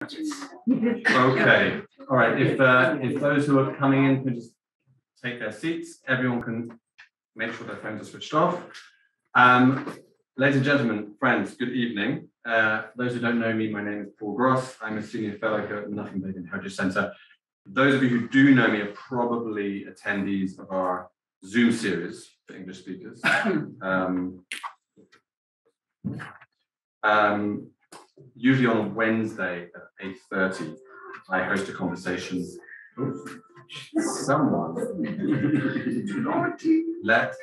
Okay, all right. If those who are coming in can just take their seats, everyone can make sure their phones are switched off. Ladies and gentlemen, friends, good evening. For those who don't know me, my name is Paul Gross. I'm a senior fellow here at the Nothing Bacon Heritage Centre. Those of you who do know me are probably attendees of our Zoom series for English speakers. Usually on a Wednesday at 8:30, I host a conversation. Someone let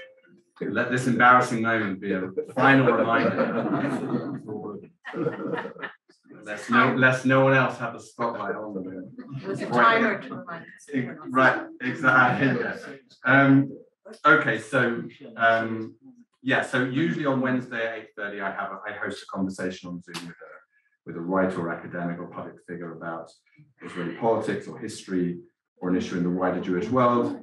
this embarrassing moment be a final reminder. Lest no one else have the spotlight on them. There's a timer to remind us. Right, exactly. Okay, so yeah, so usually on Wednesday at 8:30, I host a conversation on Zoom with a writer or academic or public figure about Israeli politics or history or an issue in the wider Jewish world.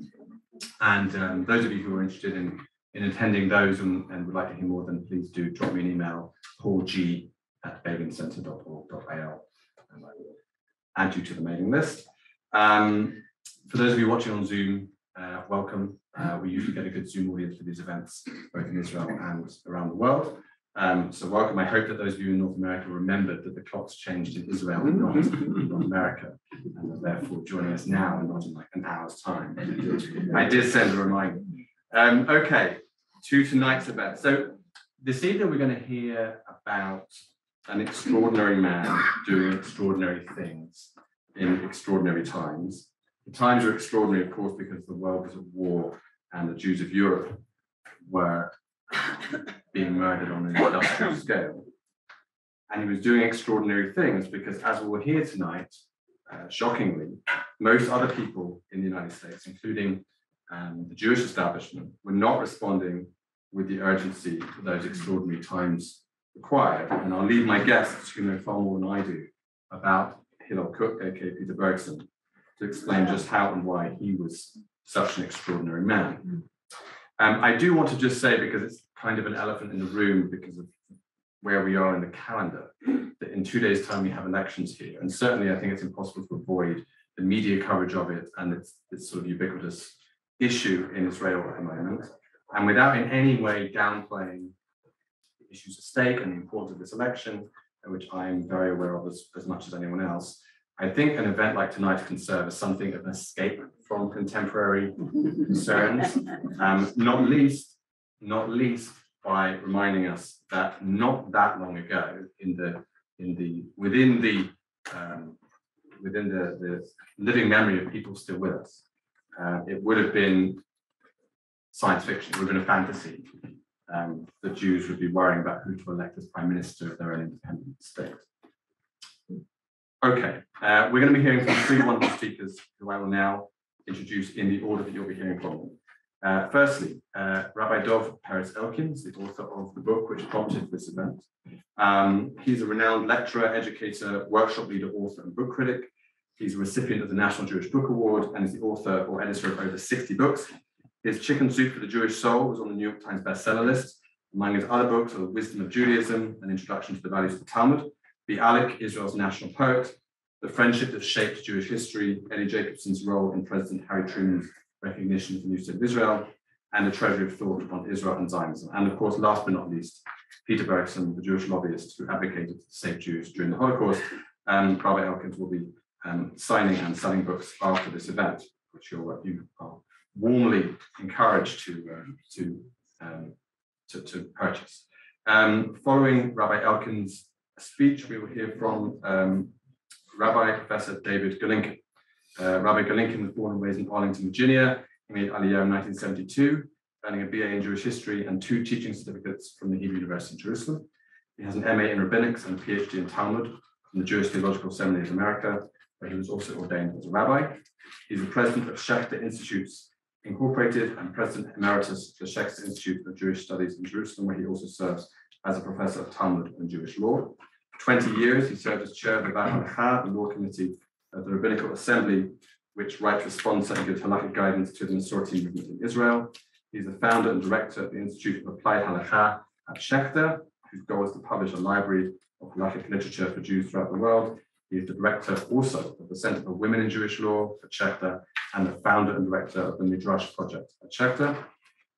And those of you who are interested in attending those and would like to hear more, then please do drop me an email, paulg@begincentre.org.al, and I will add you to the mailing list. For those of you watching on Zoom, welcome. We usually get a good Zoom audience for these events, both in Israel and around the world. So welcome. I hope that those of you in North America remembered that the clocks changed in Israel, not in North America, and are therefore joining us now and not in like an hour's time. I did send a reminder. Okay, to tonight's event. So this evening we're going to hear about an extraordinary man doing extraordinary things in extraordinary times. The times are extraordinary, of course, because the world was at war and the Jews of Europe were being murdered on an industrial scale. And he was doing extraordinary things because, as we'll hear tonight, shockingly, most other people in the United States, including the Jewish establishment, were not responding with the urgency that those extraordinary times required. And I'll leave my guests, who know far more than I do, about Hillel Kook, a.k.a. Peter Bergson, to explain just how and why he was such an extraordinary man. I do want to just say, because it's kind of an elephant in the room because of where we are in the calendar, that in 2 days' time we have elections here. And certainly I think it's impossible to avoid the media coverage of it and its sort of ubiquitous issue in Israel at the moment. And without in any way downplaying the issues at stake and the importance of this election, which I'm very aware of as much as anyone else, I think an event like tonight can serve as something of an escape from contemporary concerns, not least by reminding us that not that long ago, within the living memory of people still with us, it would have been science fiction. It would have been a fantasy. The Jews would be worrying about who to elect as prime minister of their own independent state. Okay, we're going to be hearing from three wonderful speakers who I will now introduce in the order that you'll be hearing from. Firstly, Rabbi Dov Peretz Elkins, the author of the book which prompted this event. He's a renowned lecturer, educator, workshop leader, author, and book critic. He's a recipient of the National Jewish Book Award and is the author or editor of over 60 books. His Chicken Soup for the Jewish Soul was on the New York Times bestseller list. Among his other books are The Wisdom of Judaism, An Introduction to the Values of the Talmud, Bialik, Israel's National Poet, The Friendship That Shaped Jewish History, Eddie Jacobson's role in President Harry Truman's recognition of the new state of Israel, and The Treasury of Thought on Israel and Zionism. And of course, last but not least, Peter Bergson, the Jewish lobbyist who advocated to save Jews during the Holocaust. Rabbi Elkins will be signing and selling books after this event, which you are warmly encouraged to purchase. Following Rabbi Elkins' speech, we will hear from Rabbi Professor David Golinkin. Rabbi Golinkin was born and raised in Arlington, Virginia. He made Aliyah in 1972, earning a BA in Jewish history and 2 teaching certificates from the Hebrew University in Jerusalem. He has an MA in rabbinics and a PhD in Talmud from the Jewish Theological Seminary of America, where he was also ordained as a rabbi. He's the president of Schechter Institutes Incorporated and president emeritus of the Schechter Institute of Jewish Studies in Jerusalem, where he also serves as a professor of Talmud and Jewish law. For 20 years, he served as chair of the Halacha, the law committee of the Rabbinical Assembly, which writes, responds, and gives halakhic guidance to the Masorti movement in Israel. He's the founder and director of the Institute of Applied Halacha at Schechter, whose goal is to publish a library of halakhic literature for Jews throughout the world. He is the director also of the Center for Women in Jewish Law at Schechter and the founder and director of the Midrash Project at Schechter.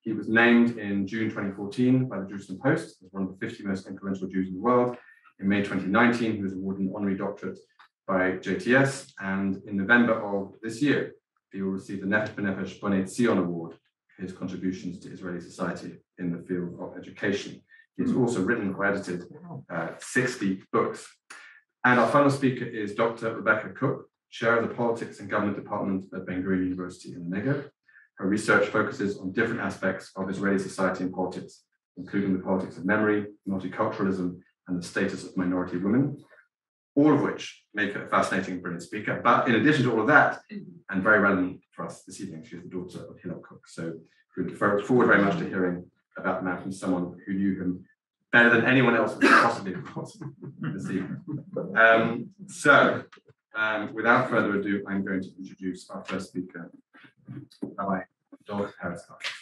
He was named in June 2014 by the Jerusalem Post as one of the 50 most influential Jews in the world. In May 2019, he was awarded an honorary doctorate by JTS, and in November of this year, he will receive the Nefesh B'Nefesh Bonei Tzion Award for his contributions to Israeli society in the field of education. He has also written or edited 60 books. And our final speaker is Dr. Rebecca Kook, Chair of the Politics and Government Department at Ben-Gurion University in the Negev. Her research focuses on different aspects of Israeli society and politics, including the politics of memory, multiculturalism, and the status of minority women, all of which make her a fascinating and brilliant speaker. But in addition to all of that, and very relevant for us this evening, she is the daughter of Hillel Kook. So we look forward very much to hearing about the man from someone who knew him better than anyone else would possibly this evening. Without further ado, I'm going to introduce our first speaker, Rabbi Dov Peretz Elkins.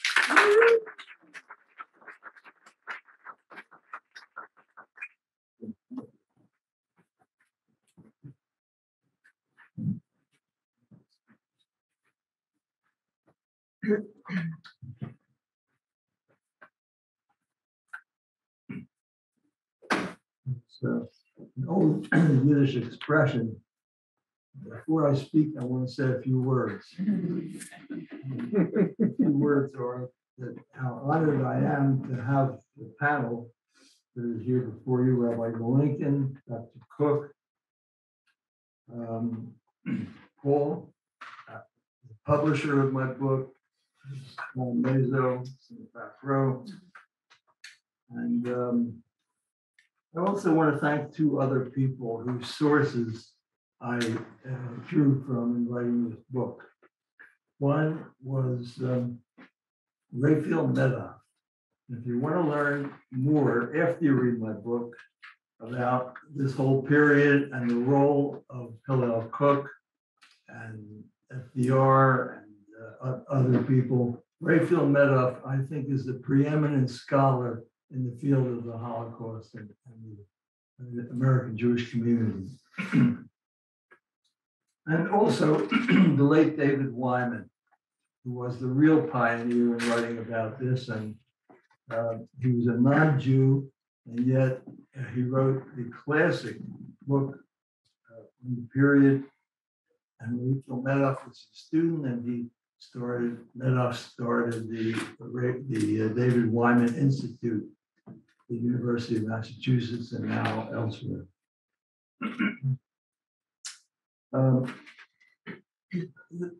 It's an old Yiddish expression. Before I speak, I want to say a few words. A few words are that how honored I am to have the panel that is here before you, Rabbi Golinkin, Dr. Kook, Paul, the publisher of my book, Mezo, in the back row. And I also want to thank two other people whose sources I drew from in writing this book. One was Raphael Medoff. If you want to learn more after you read my book about this whole period and the role of Hillel Kook and FDR and other people, Raphael Medoff, I think, is the preeminent scholar in the field of the Holocaust and the American Jewish community. And also the late David Wyman, who was the real pioneer in writing about this. And he was a non-Jew, and yet he wrote the classic book in the period. And Raphael Medoff was a student, and Medoff started the David Wyman Institute, the University of Massachusetts, and now elsewhere.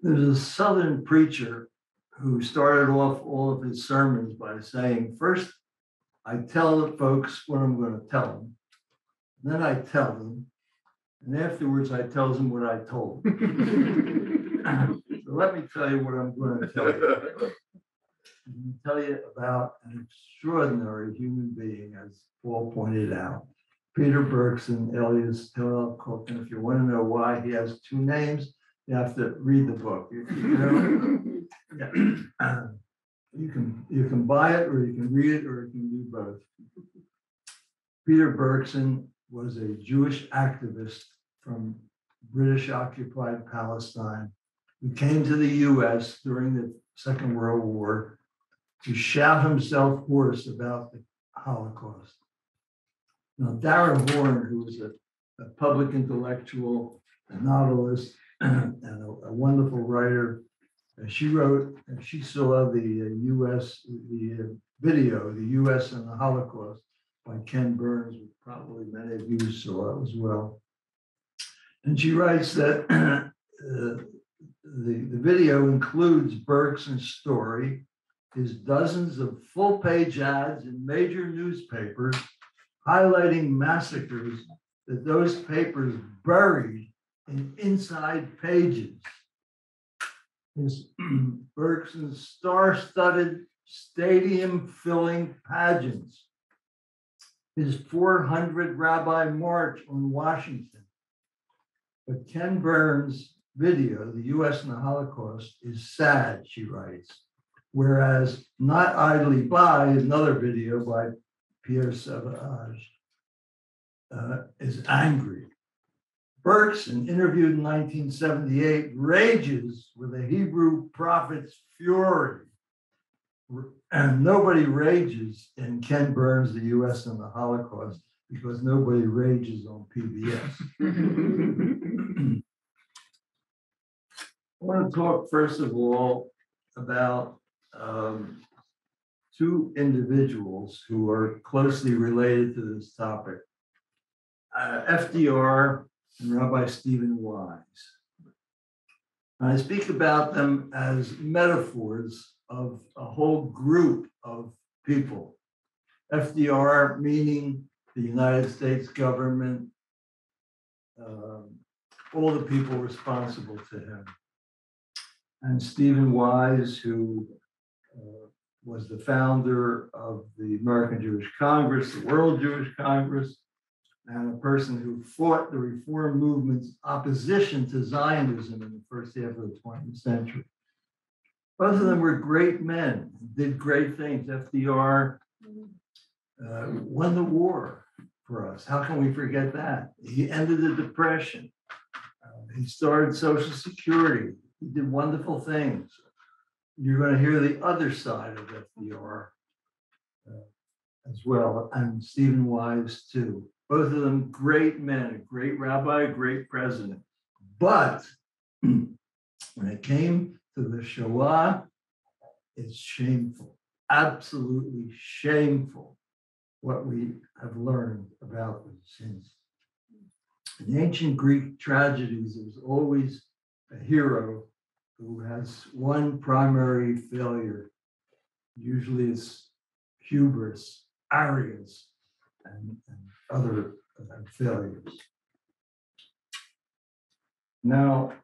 There's a Southern preacher who started off all of his sermons by saying, first, I tell the folks what I'm going to tell them, then I tell them, and afterwards I tell them what I told them. So let me tell you what I'm going to tell you. I'm going to tell you about an extraordinary human being, as Paul pointed out, Peter Bergson, alias Hillel Kook. And if you want to know why he has two names, you have to read the book. You can buy it, or you can read it, or you can do both. Peter Bergson was a Jewish activist from British-occupied Palestine who came to the U.S. during the Second World War to shout himself hoarse about the Holocaust. Now, Dara Horn, who was a public intellectual, a novelist, and a wonderful writer, she saw the U.S., the video, The U.S. and the Holocaust by Ken Burns, which probably many of you saw as well. And she writes that the video includes Bergson's story, his dozens of full-page ads in major newspapers highlighting massacres that those papers buried in inside pages. His Bergson's star-studded, stadium-filling pageants, his 400 rabbi march on Washington. But Ken Burns' video, The U.S. and the Holocaust, is sad, she writes, whereas Not Idly By, another video by Pierre Savage, is angry. Bergson, interviewed in 1978, rages with a Hebrew prophet's fury. And nobody rages in Ken Burns, the US and the Holocaust, because nobody rages on PBS. I want to talk, first of all, about two individuals who are closely related to this topic. FDR and Rabbi Stephen Wise. I speak about them as metaphors of a whole group of people. FDR meaning the United States government, all the people responsible to him. And Stephen Wise, who was the founder of the American Jewish Congress, the World Jewish Congress, and a person who fought the reform movement's opposition to Zionism in the first half of the 20th century. Both of them were great men, did great things. FDR won the war for us. How can we forget that? He ended the Depression. He started Social Security. He did wonderful things. You're going to hear the other side of FDR as well, and Stephen Wise too. Both of them great men, a great rabbi, a great president. But when it came to the Shoah, it's shameful, absolutely shameful what we have learned about them since. In ancient Greek tragedies, there's always a hero who has one primary failure. Usually it's hubris, arrogance, and other failures. Now,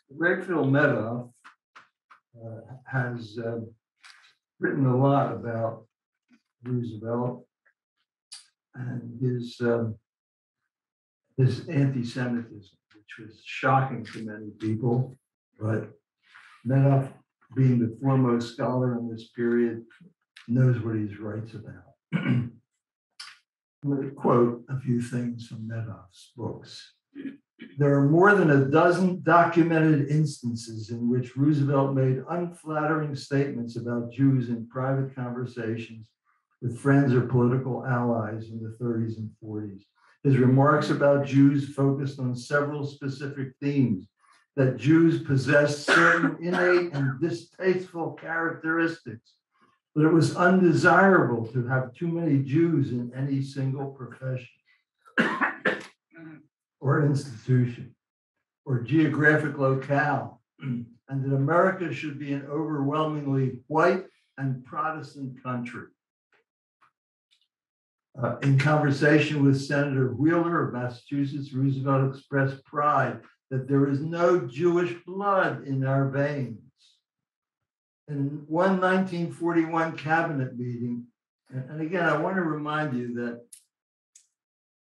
Redfield Meadow has written a lot about Roosevelt and his anti-Semitism, which was shocking to many people, but Meadow, being the foremost scholar in this period, knows what he writes about. I'm going to quote a few things from Medov's books. There are more than a dozen documented instances in which Roosevelt made unflattering statements about Jews in private conversations with friends or political allies in the 30s and 40s. His remarks about Jews focused on several specific themes: that Jews possessed certain innate and distasteful characteristics, that it was undesirable to have too many Jews in any single profession or institution or geographic locale, and that America should be an overwhelmingly white and Protestant country. In conversation with Senator Wheeler of Massachusetts, Roosevelt expressed pride that there is no Jewish blood in our veins. In one 1941 cabinet meeting, and again, I want to remind you that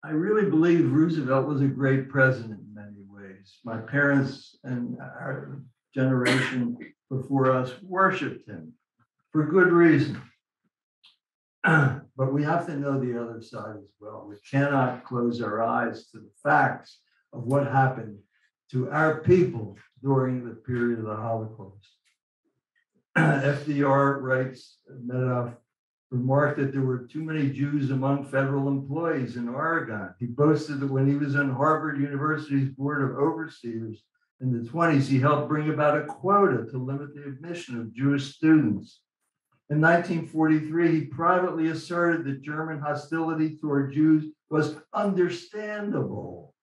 I really believe Roosevelt was a great president in many ways. My parents and our generation before us worshiped him for good reason. But we have to know the other side as well. We cannot close our eyes to the facts of what happened to our people during the period of the Holocaust. FDR writes, Meadow remarked that there were too many Jews among federal employees in Oregon. He boasted that when he was on Harvard University's Board of Overseers in the 1920s, he helped bring about a quota to limit the admission of Jewish students. In 1943, he privately asserted that German hostility toward Jews was understandable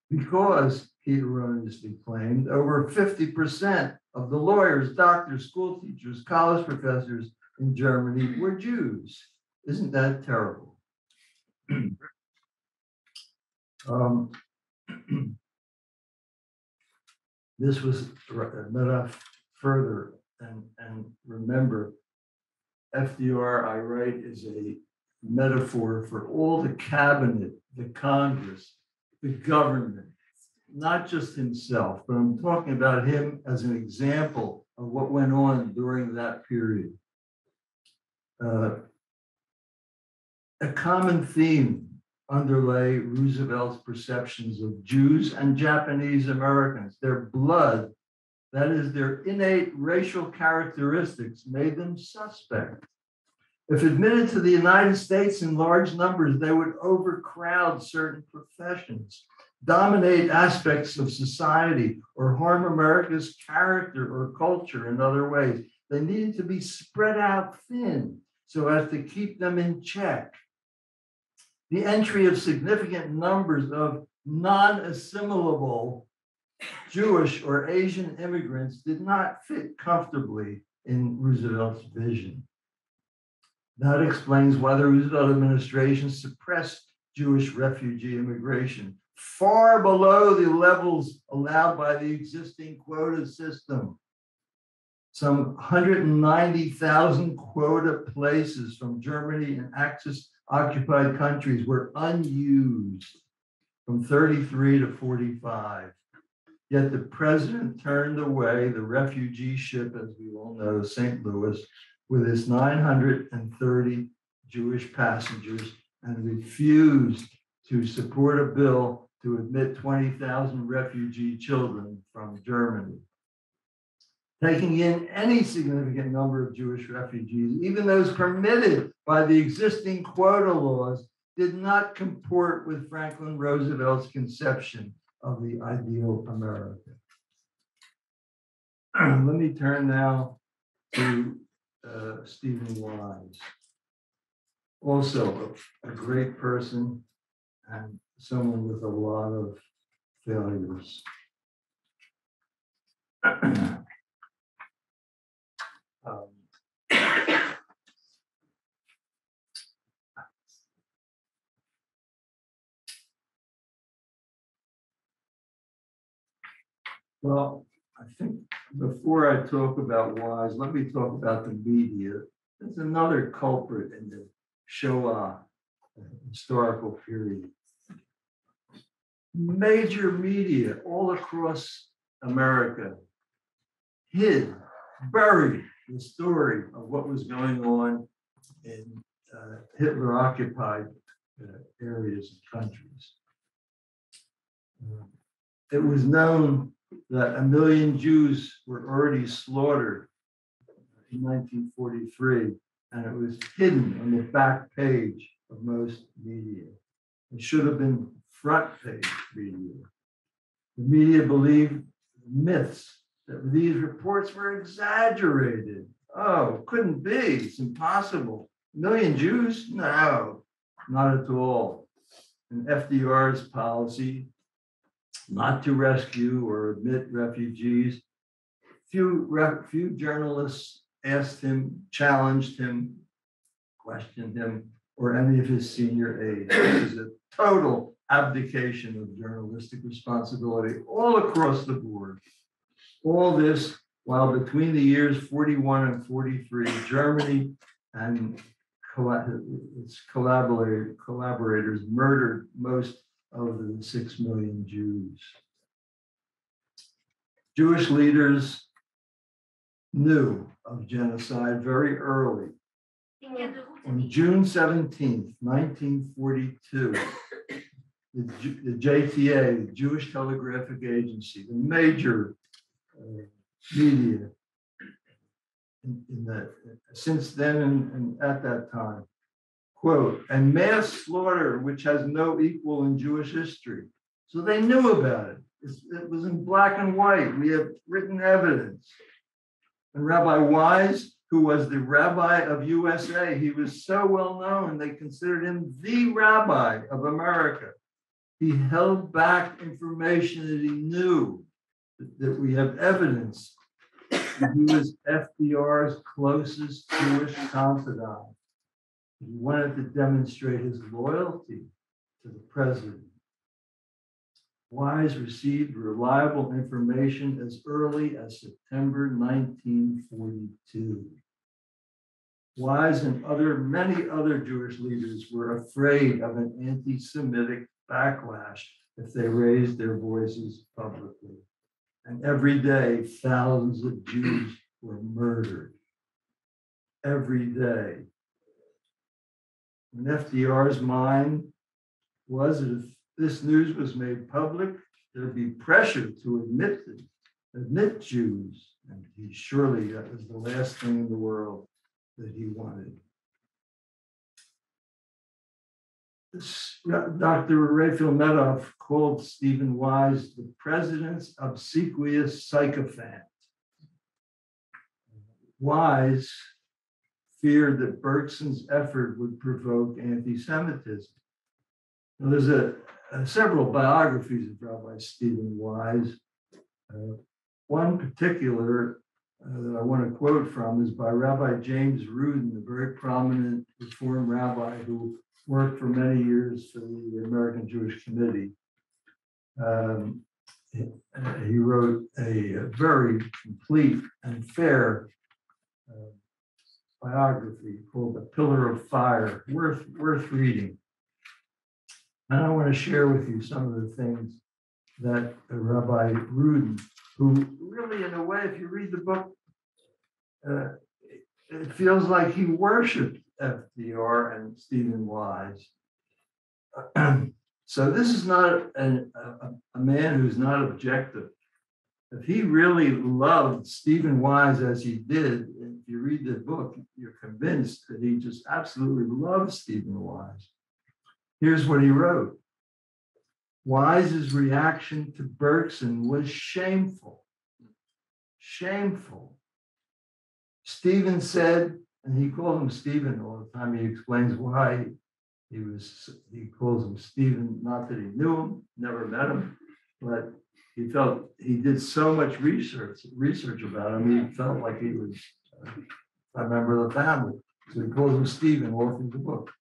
because, he erroneously claimed, over 50% of the lawyers, doctors, school teachers, college professors in Germany were Jews. Isn't that terrible? This was Meadow further. And remember, FDR, I write, is a metaphor for all the cabinet, the Congress, the government, not just himself, but I'm talking about him as an example of what went on during that period. A common theme underlay Roosevelt's perceptions of Jews and Japanese Americans. Their blood, that is, their innate racial characteristics, made them suspect. If admitted to the United States in large numbers, they would overcrowd certain professions, dominate aspects of society, or harm America's character or culture in other ways. They needed to be spread out thin so as to keep them in check. The entry of significant numbers of non-assimilable Jewish or Asian immigrants did not fit comfortably in Roosevelt's vision. That explains why the Roosevelt administration suppressed Jewish refugee immigration far below the levels allowed by the existing quota system. Some 190,000 quota places from Germany and Axis-occupied countries were unused from 33 to 45. Yet the president turned away the refugee ship, as we all know, St. Louis, with its 930 Jewish passengers and refused to support a bill to admit 20,000 refugee children from Germany. Taking in any significant number of Jewish refugees, even those permitted by the existing quota laws, did not comport with Franklin Roosevelt's conception of the ideal America. Let me turn now to Stephen Wise, also a great person and someone with a lot of failures. Well, I think before I talk about Wise, let me talk about the media. There's another culprit in the Shoah historical period. Major media all across America hid, buried the story of what was going on in Hitler-occupied areas and countries. It was known that 1 million Jews were already slaughtered in 1943, and it was hidden on the back page of most media. It should have been front page media. The media believed myths that these reports were exaggerated. Oh, couldn't be, it's impossible. 1 million Jews? No, not at all. And FDR's policy not to rescue or admit refugees. Few journalists asked him, challenged him, questioned him, or any of his senior aides. This is a total abdication of journalistic responsibility all across the board. All this while between the years 41 and 43, Germany and its collaborators murdered most of the 6 million Jews. Jewish leaders knew of genocide very early. On June 17, 1942, the JTA, the Jewish Telegraphic Agency, the major media since then and at that time, quote, "a mass slaughter which has no equal in Jewish history." So they knew about it. It was in black and white. We have written evidence. And Rabbi Wise, who was the rabbi of USA, he was so well known, they considered him the rabbi of America. He held back information that he knew, that we have evidence that he was FDR's closest Jewish confidant. He wanted to demonstrate his loyalty to the president. Wise received reliable information as early as September 1942. Wise and many other Jewish leaders were afraid of an anti-Semitic backlash if they raised their voices publicly. And every day, thousands of Jews were murdered. Every day. In FDR's mind, was that if this news was made public, there'd be pressure to admit Jews. And surely that was the last thing in the world that he wanted. Dr. Raphael Medoff called Stephen Wise the president's obsequious sycophant. Wise feared that Bergson's effort would provoke anti-Semitism. Now, there's several biographies of Rabbi Stephen Wise. One particular that I want to quote from is by Rabbi James Rudin, a very prominent Reform rabbi who worked for many years for the American Jewish Committee. He wrote a very complete and fair biography called "A Pillar of Fire," worth reading. And I want to share with you some of the things that Rabbi Rudin, who really, in a way, if you read the book, it feels like he worshipped FDR and Stephen Wise. So this is not a man who's not objective. If he really loved Stephen Wise as he did, if you read the book, you're convinced that he just absolutely loved Stephen Wise. Here's what he wrote. Wise's reaction to Bergson was shameful. Shameful. Stephen said, and he called him Stephen all the time. He explains why he calls him Stephen, not that he knew him, never met him, but he felt he did so much research about him. He felt like he was a member of the family. So he calls him Stephen all through the book.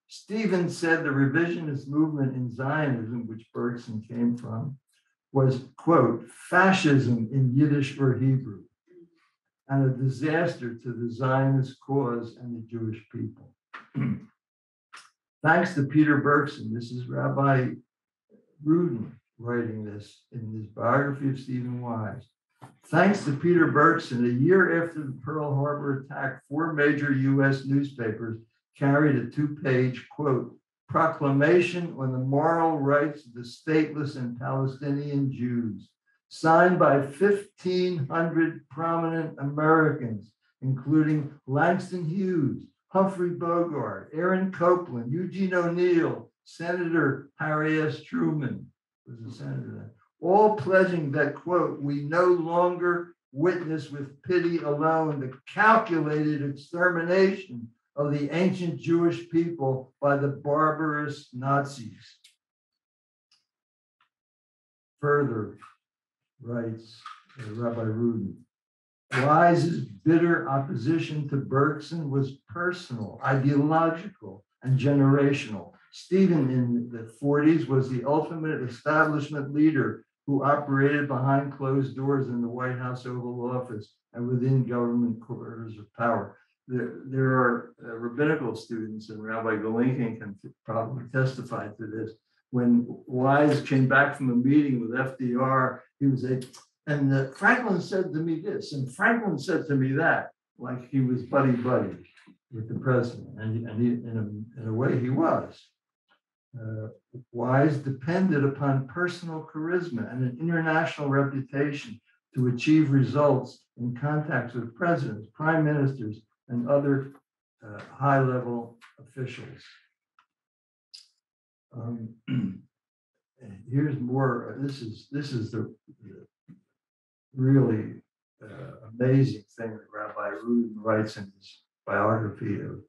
Stephen said the revisionist movement in Zionism, which Bergson came from, was, quote, fascism in Yiddish or Hebrew, and a disaster to the Zionist cause and the Jewish people. Thanks to Peter Bergson, this is Rabbi Rudin writing this in his biography of Stephen Wise. Thanks to Peter Bergson, a year after the Pearl Harbor attack, 4 major U.S. newspapers carried a 2-page, quote, proclamation on the moral rights of the stateless and Palestinian Jews, signed by 1,500 prominent Americans, including Langston Hughes, Humphrey Bogart, Aaron Copland, Eugene O'Neill, Senator Harry S. Truman, was a senator then, all pledging that, quote, we no longer witness with pity alone the calculated extermination of the ancient Jewish people by the barbarous Nazis. Further, writes Rabbi Rudin, Wise's bitter opposition to Bergson was personal, ideological, and generational. Stephen in the 40s was the ultimate establishment leader who operated behind closed doors in the White House Oval Office and within government quarters of power. There are rabbinical students, and Rabbi Golinkin can probably testify to this. When Wise came back from a meeting with FDR, he was Franklin said to me this, and Franklin said to me that, like he was buddy-buddy with the president, and he, in a way he was. Wise depended upon personal charisma and an international reputation to achieve results in contacts with presidents, prime ministers, and other high-level officials. Here's more. This is the really amazing thing that Rabbi Rudin writes in his biography of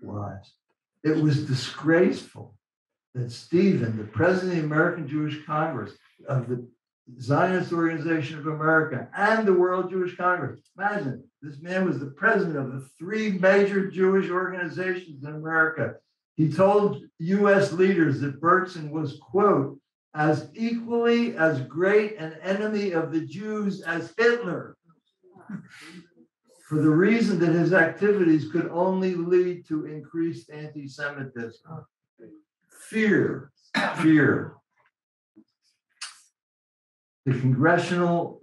Wise. It was disgraceful that Stephen, the president of the American Jewish Congress, of the Zionist Organization of America, and the World Jewish Congress. Imagine, this man was the president of the 3 major Jewish organizations in America. He told US leaders that Bergson was, quote, as equally as great an enemy of the Jews as Hitler, for the reason that his activities could only lead to increased anti-Semitism. Fear. The congressional,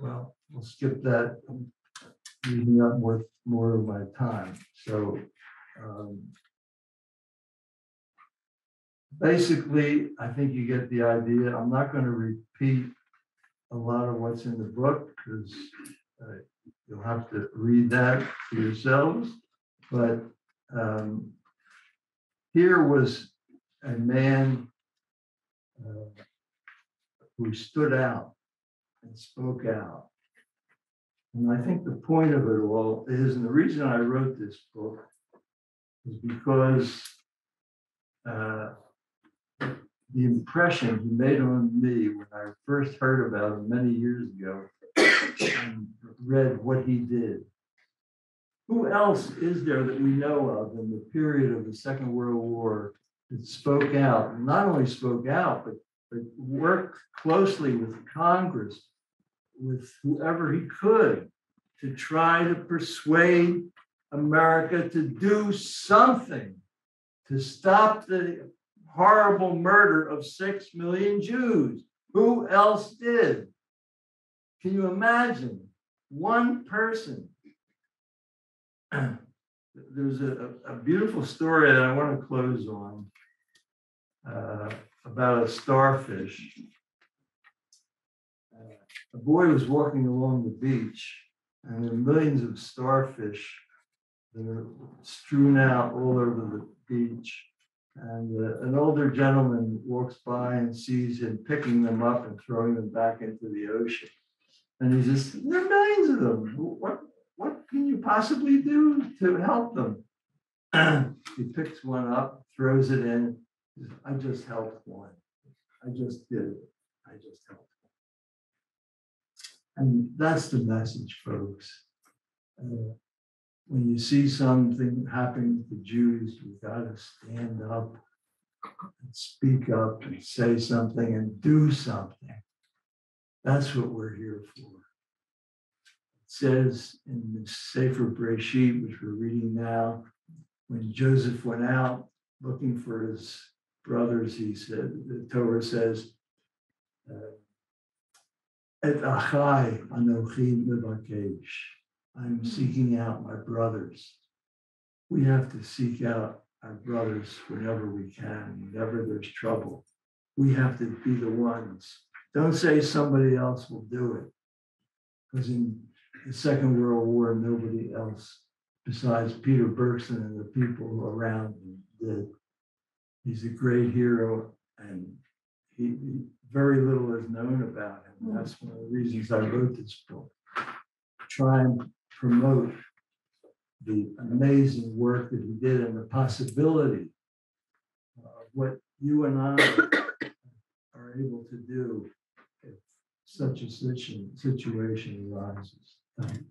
well, we'll skip that. I'm using up more of my time. So basically, I think you get the idea. I'm not going to repeat a lot of what's in the book because you'll have to read that for yourselves. But here was a man who stood out and spoke out. And I think the point of it all is, and the reason I wrote this book is because the impression he made on me when I first heard about him many years ago and read what he did. Who else is there that we know of in the period of the Second World War that spoke out, not only spoke out, but worked closely with Congress, with whoever he could, to try to persuade America to do something to stop the horrible murder of 6 million Jews? Who else did? Can you imagine? One person. There's a beautiful story that I want to close on about a starfish. A boy was walking along the beach, and there are millions of starfish that are strewn out all over the beach. And an older gentleman walks by and sees him picking them up and throwing them back into the ocean. And he says, there are millions of them. What can you possibly do to help them? He picks one up, throws it in. He says, I just helped one. I just did it. I just helped one. And that's the message, folks. When you see something happening to Jews, you've got to stand up and speak up and say something and do something. That's what we're here for. It says in the Sefer Bereshit, which we're reading now, when Joseph went out looking for his brothers, he said, the Torah says, Et achai anochi mevakesh. I'm seeking out my brothers. We have to seek out our brothers whenever we can, whenever there's trouble. We have to be the ones. Don't say somebody else will do it. Because in the Second World War, nobody else besides Peter Bergson and the people around him did. He's a great hero, and very little is known about him. That's one of the reasons I wrote this book. Try and promote the amazing work that he did and the possibility of what you and I are able to do if such a situation arises. Thank you.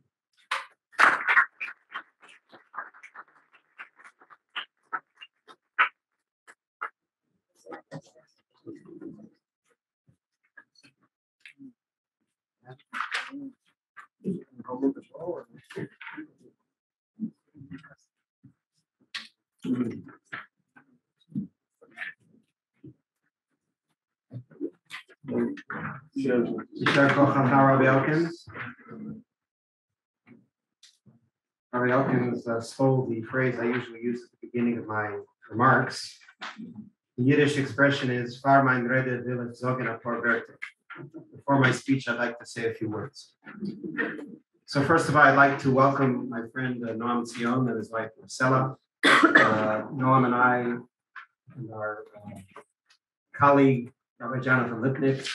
Rabbi Elkins. Rabbi Elkins stole the phrase I usually use at the beginning of my remarks. The Yiddish expression is "Far mein Rede will ich sagen a paar Wörter." Before my speech, I'd like to say a few words. So first of all, I'd like to welcome my friend Noam Zion and his wife Marcella. Noam and I and our colleague Rabbi Jonathan Lipnick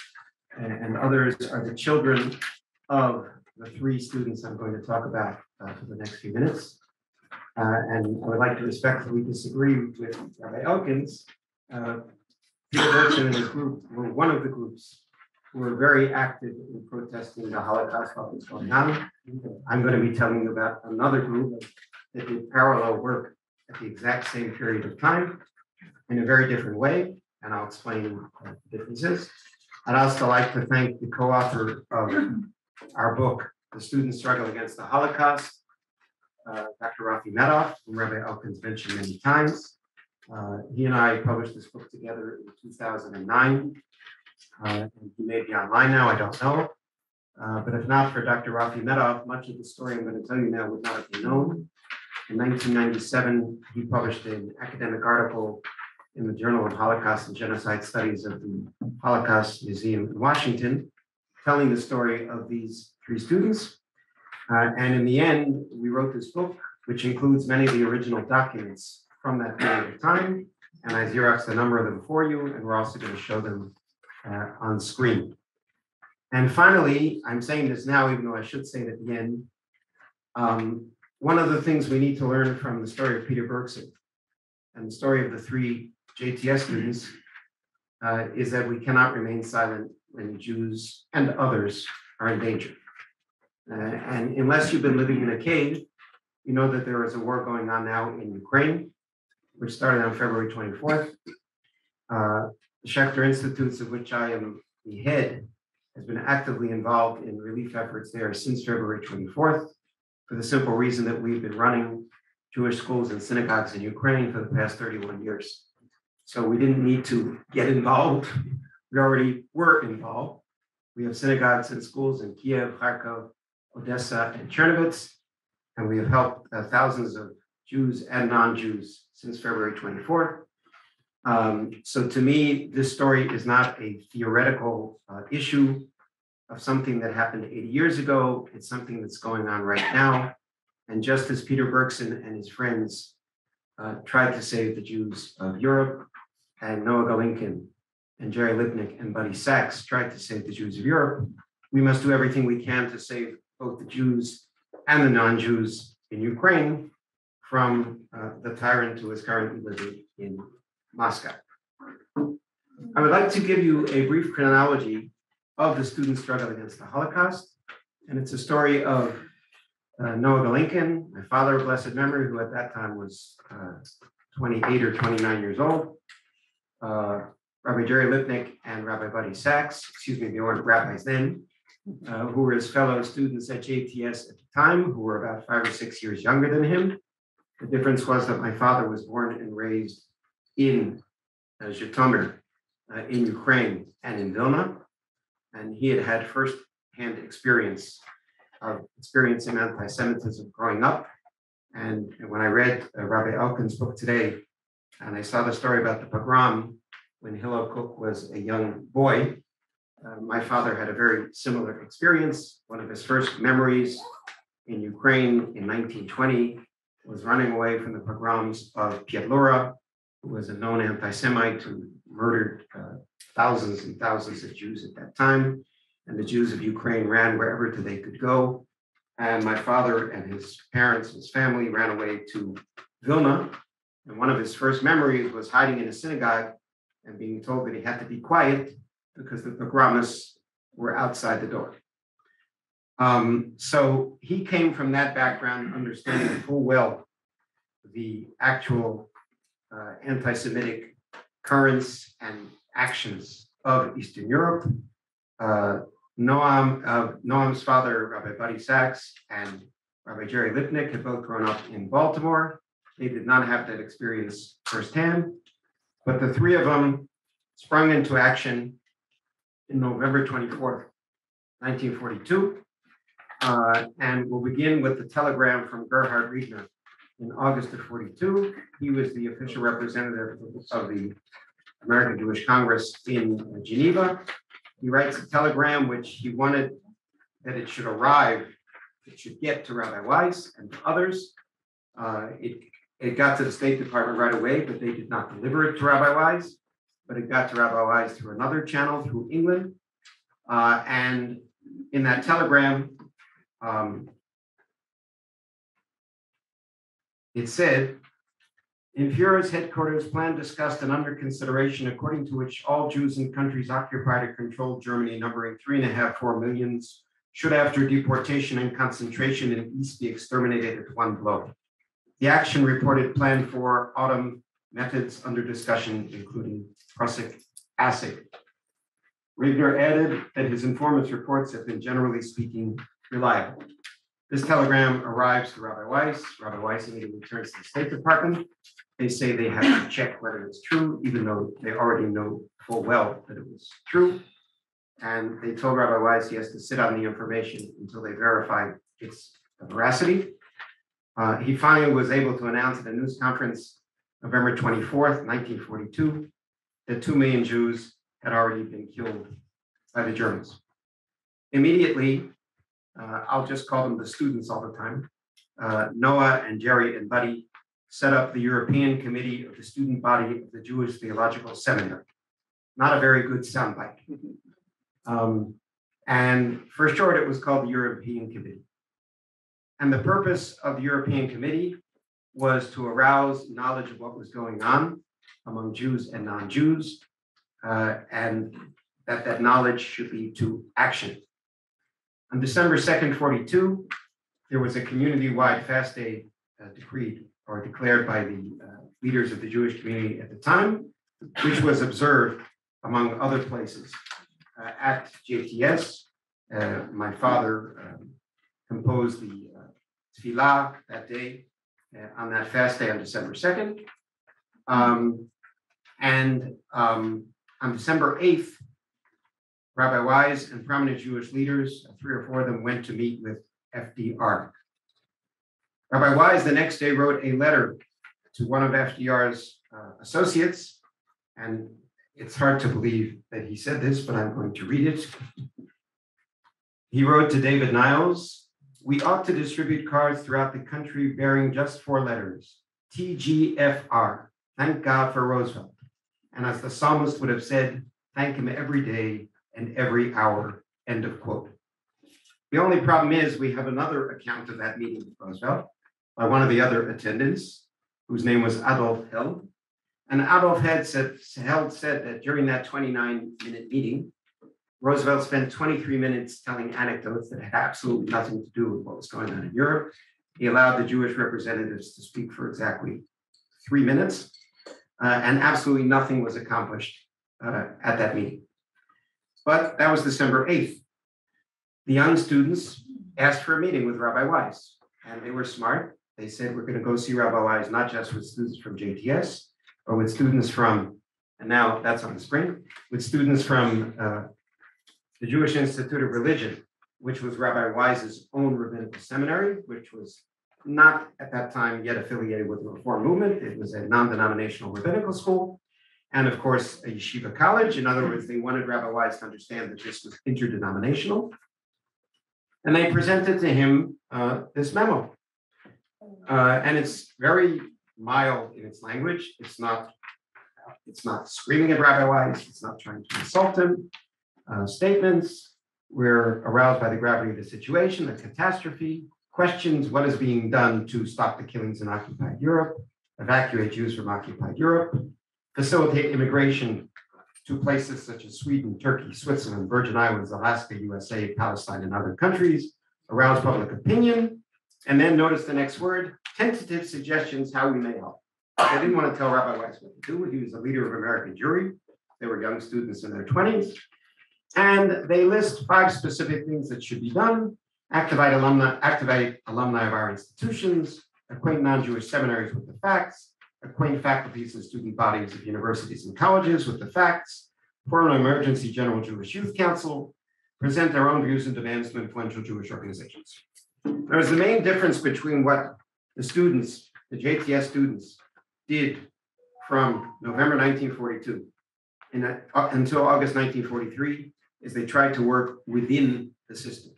and others are the children of the three students I'm going to talk about for the next few minutes. And I would like to respectfully disagree with Rabbi Elkins. Peter Bergson and his group were one of the groups who were very active in protesting the Holocaust while it was going on. I'm going to be telling you about another group that did parallel work at the exact same period of time in a very different way, and I'll explain the differences. I'd also like to thank the co-author of our book, The Student Struggle Against the Holocaust, Dr. Rafi Medoff, whom Rabbi Elkins mentioned many times. He and I published this book together in 2009. And he may be online now, I don't know. But if not for Dr. Rafi Medoff, much of the story I'm going to tell you now would not have been known. In 1997, he published an academic article in the Journal of Holocaust and Genocide Studies of the Holocaust Museum in Washington, telling the story of these three students. And in the end, we wrote this book, which includes many of the original documents from that period of time. And I Xeroxed a number of them for you, and we're also going to show them on screen. And finally, I'm saying this now, even though I should say it at the end. One of the things we need to learn from the story of Peter Bergson and the story of the three JTS students is that we cannot remain silent when Jews and others are in danger. And unless you've been living in a cave, you know that there is a war going on now in Ukraine, which started on February 24th. The Schechter Institutes, of which I am the head, has been actively involved in relief efforts there since February 24th, for the simple reason that we've been running Jewish schools and synagogues in Ukraine for the past 31 years. So we didn't need to get involved. We already were involved. We have synagogues and schools in Kiev, Kharkov, Odessa, and Chernovitz, and we have helped thousands of Jews and non-Jews since February 24th. So to me, this story is not a theoretical issue of something that happened 80 years ago. It's something that's going on right now. And just as Peter Bergson and his friends tried to save the Jews of Europe, and Noah Golinkin and Jerry Lipnick and Buddy Sachs tried to save the Jews of Europe, we must do everything we can to save both the Jews and the non-Jews in Ukraine from the tyrant who is currently living in Moscow. I would like to give you a brief chronology of the student struggle against the Holocaust. And it's a story of Noah Golinkin, my father of blessed memory, who at that time was 28 or 29 years old. Rabbi Jerry Lipnick and Rabbi Buddy Sachs, excuse me, they weren't rabbis then, who were his fellow students at JTS at the time, who were about 5 or 6 years younger than him. The difference was that my father was born and raised in Zhytomyr, in Ukraine and in Vilna. And he had had first-hand experience of experiencing anti-Semitism growing up. And when I read Rabbi Elkins' book today, and I saw the story about the pogrom when Hillel Kook was a young boy, my father had a very similar experience. One of his first memories in Ukraine in 1920 was running away from the pogroms of Pietlura, who was a known anti-Semite who murdered thousands and thousands of Jews at that time. And the Jews of Ukraine ran wherever they could go. And my father and his parents, his family, ran away to Vilna. And one of his first memories was hiding in a synagogue and being told that he had to be quiet because the pogromists were outside the door. So he came from that background, understanding full well the actual anti-Semitic currents and actions of Eastern Europe. Noam's father, Rabbi Buddy Sachs, and Rabbi Jerry Lipnick had both grown up in Baltimore. They did not have that experience firsthand, but the three of them sprung into action in November 24th, 1942. And we'll begin with the telegram from Gerhard Riegner in August of 42. He was the official representative of the American Jewish Congress in Geneva. He writes a telegram which he wanted that it should arrive, it should get to Rabbi Weiss and to others. It got to the State Department right away, but they did not deliver it to Rabbi Weiss, but it got to Rabbi Weiss through another channel, through England. And in that telegram, it said, in Führer's headquarters, plan discussed and under consideration, according to which all Jews in countries occupied or controlled Germany, numbering 3.5–4 million, should after deportation and concentration in East be exterminated at one blow. The action reported planned for autumn, methods under discussion, including prussic acid. Riegner added that his informant's reports have been, generally speaking, reliable. This telegram arrives to Rabbi Weiss. Rabbi Weiss immediately turns to the State Department. They say they have to check whether it's true, even though they already know full well that it was true. And they told Rabbi Weiss he has to sit on the information until they verify its veracity. He finally was able to announce at a news conference November 24th, 1942, that 2 million Jews had already been killed by the Germans. Immediately, I'll just call them the students all the time, Noah and Jerry and Buddy set up the European Committee of the student body of the Jewish Theological Seminary. Not a very good soundbite. And for short, it was called the European Committee. And the purpose of the European Committee was to arouse knowledge of what was going on among Jews and non-Jews, and that knowledge should lead to action. On December 2nd, 42, there was a community-wide fast day decreed or declared by the leaders of the Jewish community at the time, which was observed among other places. At JTS, my father composed the tefillah that day, on that fast day on December 2nd. On December 8th, Rabbi Wise and prominent Jewish leaders, 3 or 4 of them, went to meet with FDR. Rabbi Wise the next day wrote a letter to one of FDR's associates, and it's hard to believe that he said this, but I'm going to read it. He wrote to David Niles, "We ought to distribute cards throughout the country bearing just 4 letters, TGFR, thank God for Roosevelt. And as the psalmist would have said, thank him every day and every hour," end of quote. The only problem is we have another account of that meeting with Roosevelt by one of the other attendants, whose name was Adolf Held. And Adolf Held said that during that 29-minute meeting, Roosevelt spent 23 minutes telling anecdotes that had absolutely nothing to do with what was going on in Europe. He allowed the Jewish representatives to speak for exactly 3 minutes, and absolutely nothing was accomplished at that meeting. But that was December 8th. The young students asked for a meeting with Rabbi Wise, and they were smart. They said, we're going to go see Rabbi Wise, not just with students from JTS, or with students from, and now that's on the spring, with students from the Jewish Institute of Religion, which was Rabbi Wise's own rabbinical seminary, which was not at that time yet affiliated with the Reform movement. It was a non-denominational rabbinical school. And of course, a yeshiva college. In other words, they wanted Rabbi Wise to understand that this was interdenominational. And they presented to him this memo. And it's very mild in its language. It's not screaming at Rabbi Wise. It's not trying to insult him. Statements were aroused by the gravity of the situation, the catastrophe, questions what is being done to stop the killings in occupied Europe, evacuate Jews from occupied Europe, facilitate immigration to places such as Sweden, Turkey, Switzerland, Virgin Islands, Alaska, USA, Palestine, and other countries, arouse public opinion, and then notice the next word, tentative suggestions how we may help. They didn't want to tell Rabbi Wise what to do. He was a leader of American Jewry. They were young students in their 20s. And they list 5 specific things that should be done: activate alumni of our institutions, acquaint non-Jewish seminaries with the facts, acquaint faculties and student bodies of universities and colleges with the facts, form an emergency general Jewish youth council, present our own views and demands to influential Jewish organizations. There's the main difference between what the students, the JTS students, did from November 1942 until August 1943, is they tried to work within the system,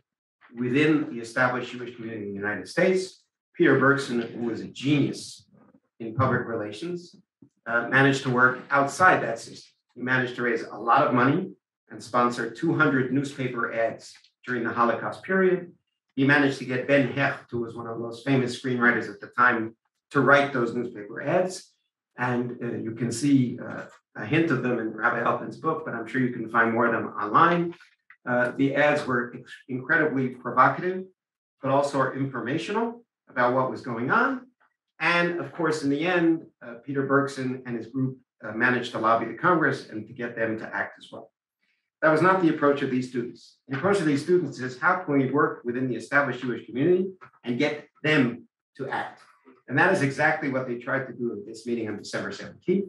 within the established Jewish community in the United States. Peter Bergson, who was a genius in public relations, managed to work outside that system. He managed to raise a lot of money and sponsor 200 newspaper ads during the Holocaust period. He managed to get Ben Hecht, who was one of the most famous screenwriters at the time, to write those newspaper ads. And you can see a hint of them in Rabbi Elkins' book, but I'm sure you can find more of them online. The ads were incredibly provocative, but also are informational about what was going on. And of course, in the end, Peter Bergson and his group managed to lobby the Congress and to get them to act as well. That was not the approach of these students. The approach of these students is, how can we work within the established Jewish community and get them to act? And that is exactly what they tried to do at this meeting on December 17th.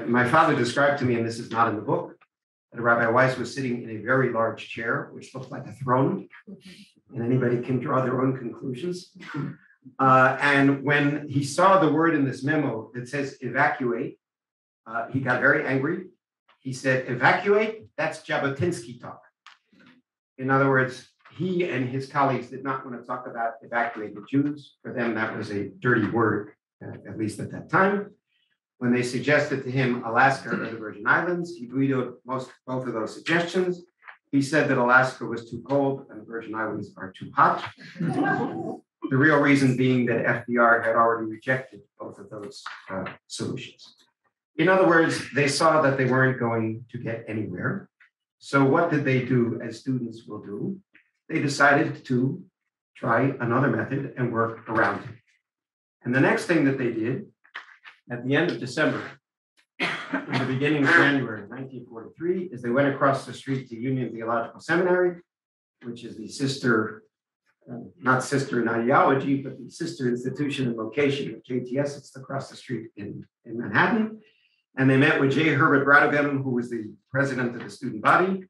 My father described to me, and this is not in the book, that Rabbi Wise was sitting in a very large chair, which looked like a throne, and anybody can draw their own conclusions. And when he saw the word in this memo that says evacuate, he got very angry. He said, evacuate, that's Jabotinsky talk. In other words, he and his colleagues did not want to talk about evacuated Jews. For them, that was a dirty word, at least at that time. When they suggested to him Alaska or the Virgin Islands, he vetoed both of those suggestions. He said that Alaska was too cold and the Virgin Islands are too hot. The real reason being that FDR had already rejected both of those solutions. In other words, they saw that they weren't going to get anywhere. So what did they do, as students will do? They decided to try another method and work around it. And the next thing that they did, at the end of December, in the beginning of January 1943, is they went across the street to Union Theological Seminary, which is the sister, not sister in ideology, but the sister institution and location of JTS. It's across the street in Manhattan. And they met with J. Herbert Radovan, who was the president of the student body.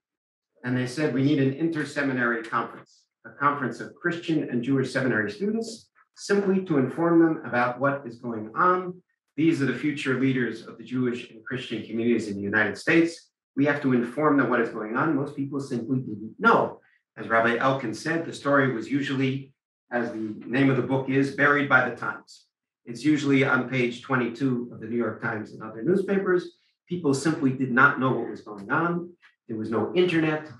And they said, we need an inter-seminary conference, a conference of Christian and Jewish seminary students, simply to inform them about what is going on. These are the future leaders of the Jewish and Christian communities in the United States. We have to inform them what is going on. Most people simply didn't know. As Rabbi Elkins said, the story was usually, as the name of the book is, buried by the times. It's usually on page 22 of the New York Times and other newspapers. People simply did not know what was going on. There was no internet,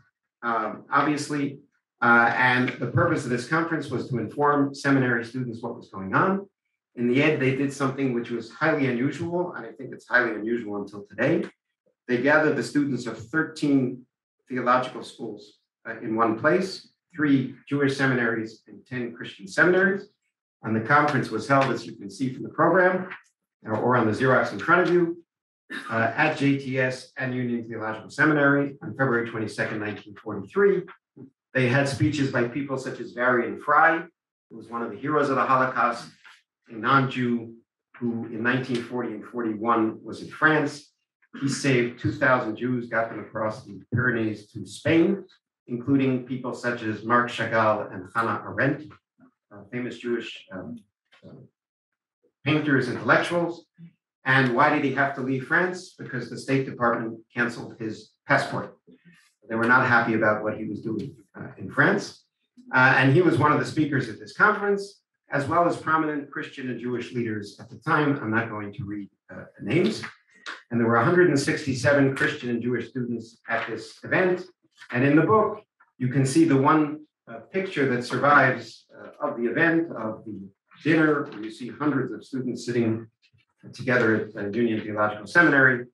obviously. And the purpose of this conference was to inform seminary students what was going on. In the end, they did something which was highly unusual, and I think it's highly unusual until today. They gathered the students of 13 theological schools in one place, 3 Jewish seminaries and 10 Christian seminaries. And the conference was held, as you can see from the program, or on the Xerox in front of you, at JTS and Union Theological Seminary on February 22nd, 1943. They had speeches by people such as Varian Fry, who was one of the heroes of the Holocaust, a non-Jew who in 1940 and 41 was in France. He saved 2,000 Jews, got them across the Pyrenees to Spain, including people such as Marc Chagall and Hannah Arendt, famous Jewish painters, intellectuals. And why did he have to leave France? Because the State Department canceled his passport. They were not happy about what he was doing in France. And he was one of the speakers at this conference, as well as prominent Christian and Jewish leaders at the time. I'm not going to read the names. And there were 167 Christian and Jewish students at this event. And in the book, you can see the one picture that survives of the event, of the dinner. You see hundreds of students sitting together at Union Theological Seminary,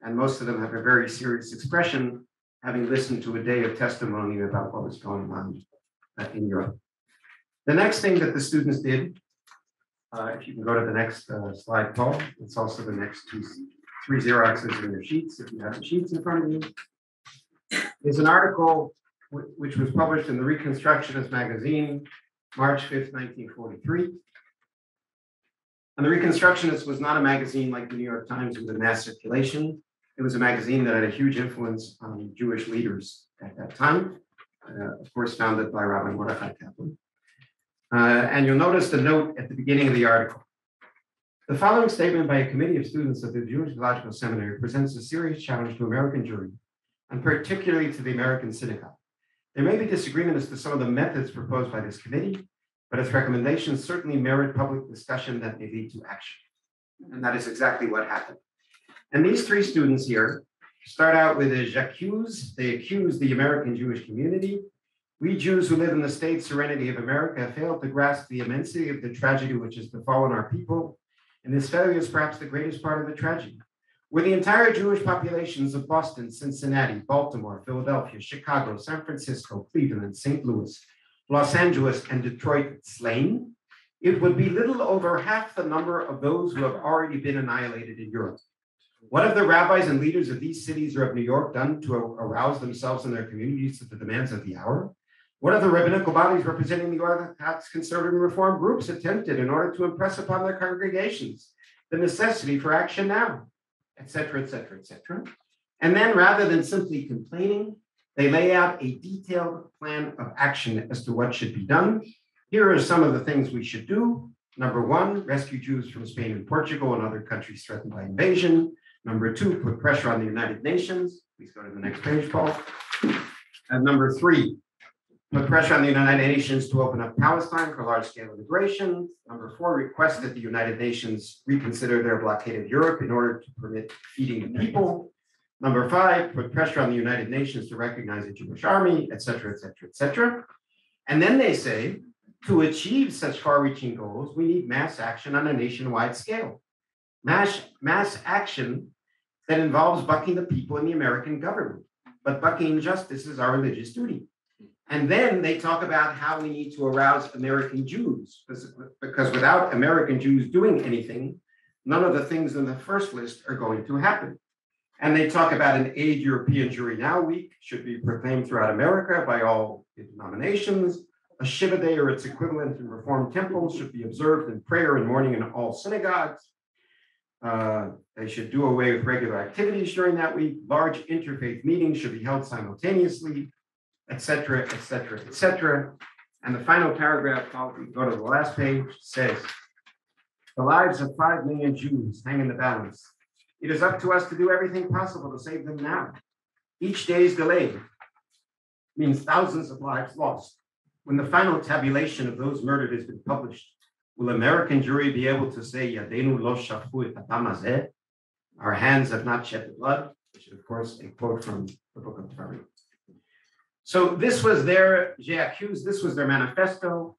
and most of them have a very serious expression, having listened to a day of testimony about what was going on in Europe. The next thing that the students did, if you can go to the next slide, Paul, it's also the next 3 Xeroxes in your sheets, if you have the sheets in front of you, is an article which was published in the Reconstructionist magazine, March 5th, 1943. And the Reconstructionist was not a magazine like the New York Times with a mass circulation. It was a magazine that had a huge influence on Jewish leaders at that time, of course, founded by Rabbi Mordechai Kaplan. And you'll notice the note at the beginning of the article. The following statement by a committee of students of the Jewish Theological Seminary presents a serious challenge to American Jewry, and particularly to the American synagogue. There may be disagreement as to some of the methods proposed by this committee, but its recommendations certainly merit public discussion that may lead to action. And that is exactly what happened. And these 3 students here start out with a j'accuse. They accuse the American Jewish community. We Jews who live in the state serenity of America have failed to grasp the immensity of the tragedy which has befallen our people. And this failure is perhaps the greatest part of the tragedy. Were the entire Jewish populations of Boston, Cincinnati, Baltimore, Philadelphia, Chicago, San Francisco, Cleveland, St. Louis, Los Angeles, and Detroit slain, it would be little over half the number of those who have already been annihilated in Europe. What have the rabbis and leaders of these cities or of New York done to arouse themselves and their communities to the demands of the hour? What have the rabbinical bodies representing the Orthodox, conservative, and reform groups attempted in order to impress upon their congregations the necessity for action now, et cetera, et cetera, et cetera? And then rather than simply complaining, they lay out a detailed plan of action as to what should be done. here are some of the things we should do. Number one, rescue Jews from Spain and Portugal and other countries threatened by invasion. Number two, put pressure on the United Nations. Please go to the next page, Paul. And number three, put pressure on the United Nations to open up Palestine for large-scale immigration. Number four, request that the United Nations reconsider their blockade of Europe in order to permit feeding the people. Number five, put pressure on the United Nations to recognize a Jewish army, et cetera, et cetera, et cetera. And then they say, to achieve such far-reaching goals, we need mass action on a nationwide scale. Mass action that involves bucking the people in the American government. But bucking injustice is our religious duty. And then they talk about how we need to arouse American Jews, because without American Jews doing anything, none of the things in the first list are going to happen. And they talk about an Aid European Jury Now week should be proclaimed throughout America by all denominations. A Shiva Day or its equivalent in Reformed temples should be observed in prayer and mourning in all synagogues. They should do away with regular activities during that week. Large interfaith meetings should be held simultaneously, et cetera, et cetera, et cetera. And the final paragraph, if we go to the last page, says, the lives of 5 million Jews hang in the balance. It is up to us to do everything possible to save them now. Each day's delay means thousands of lives lost. When the final tabulation of those murdered has been published, will American jury be able to say, Yadenu lo shafu et hadam hazeh? Our hands have not shed the blood, which is, of course, a quote from the book of Dvarim. So this was their manifesto,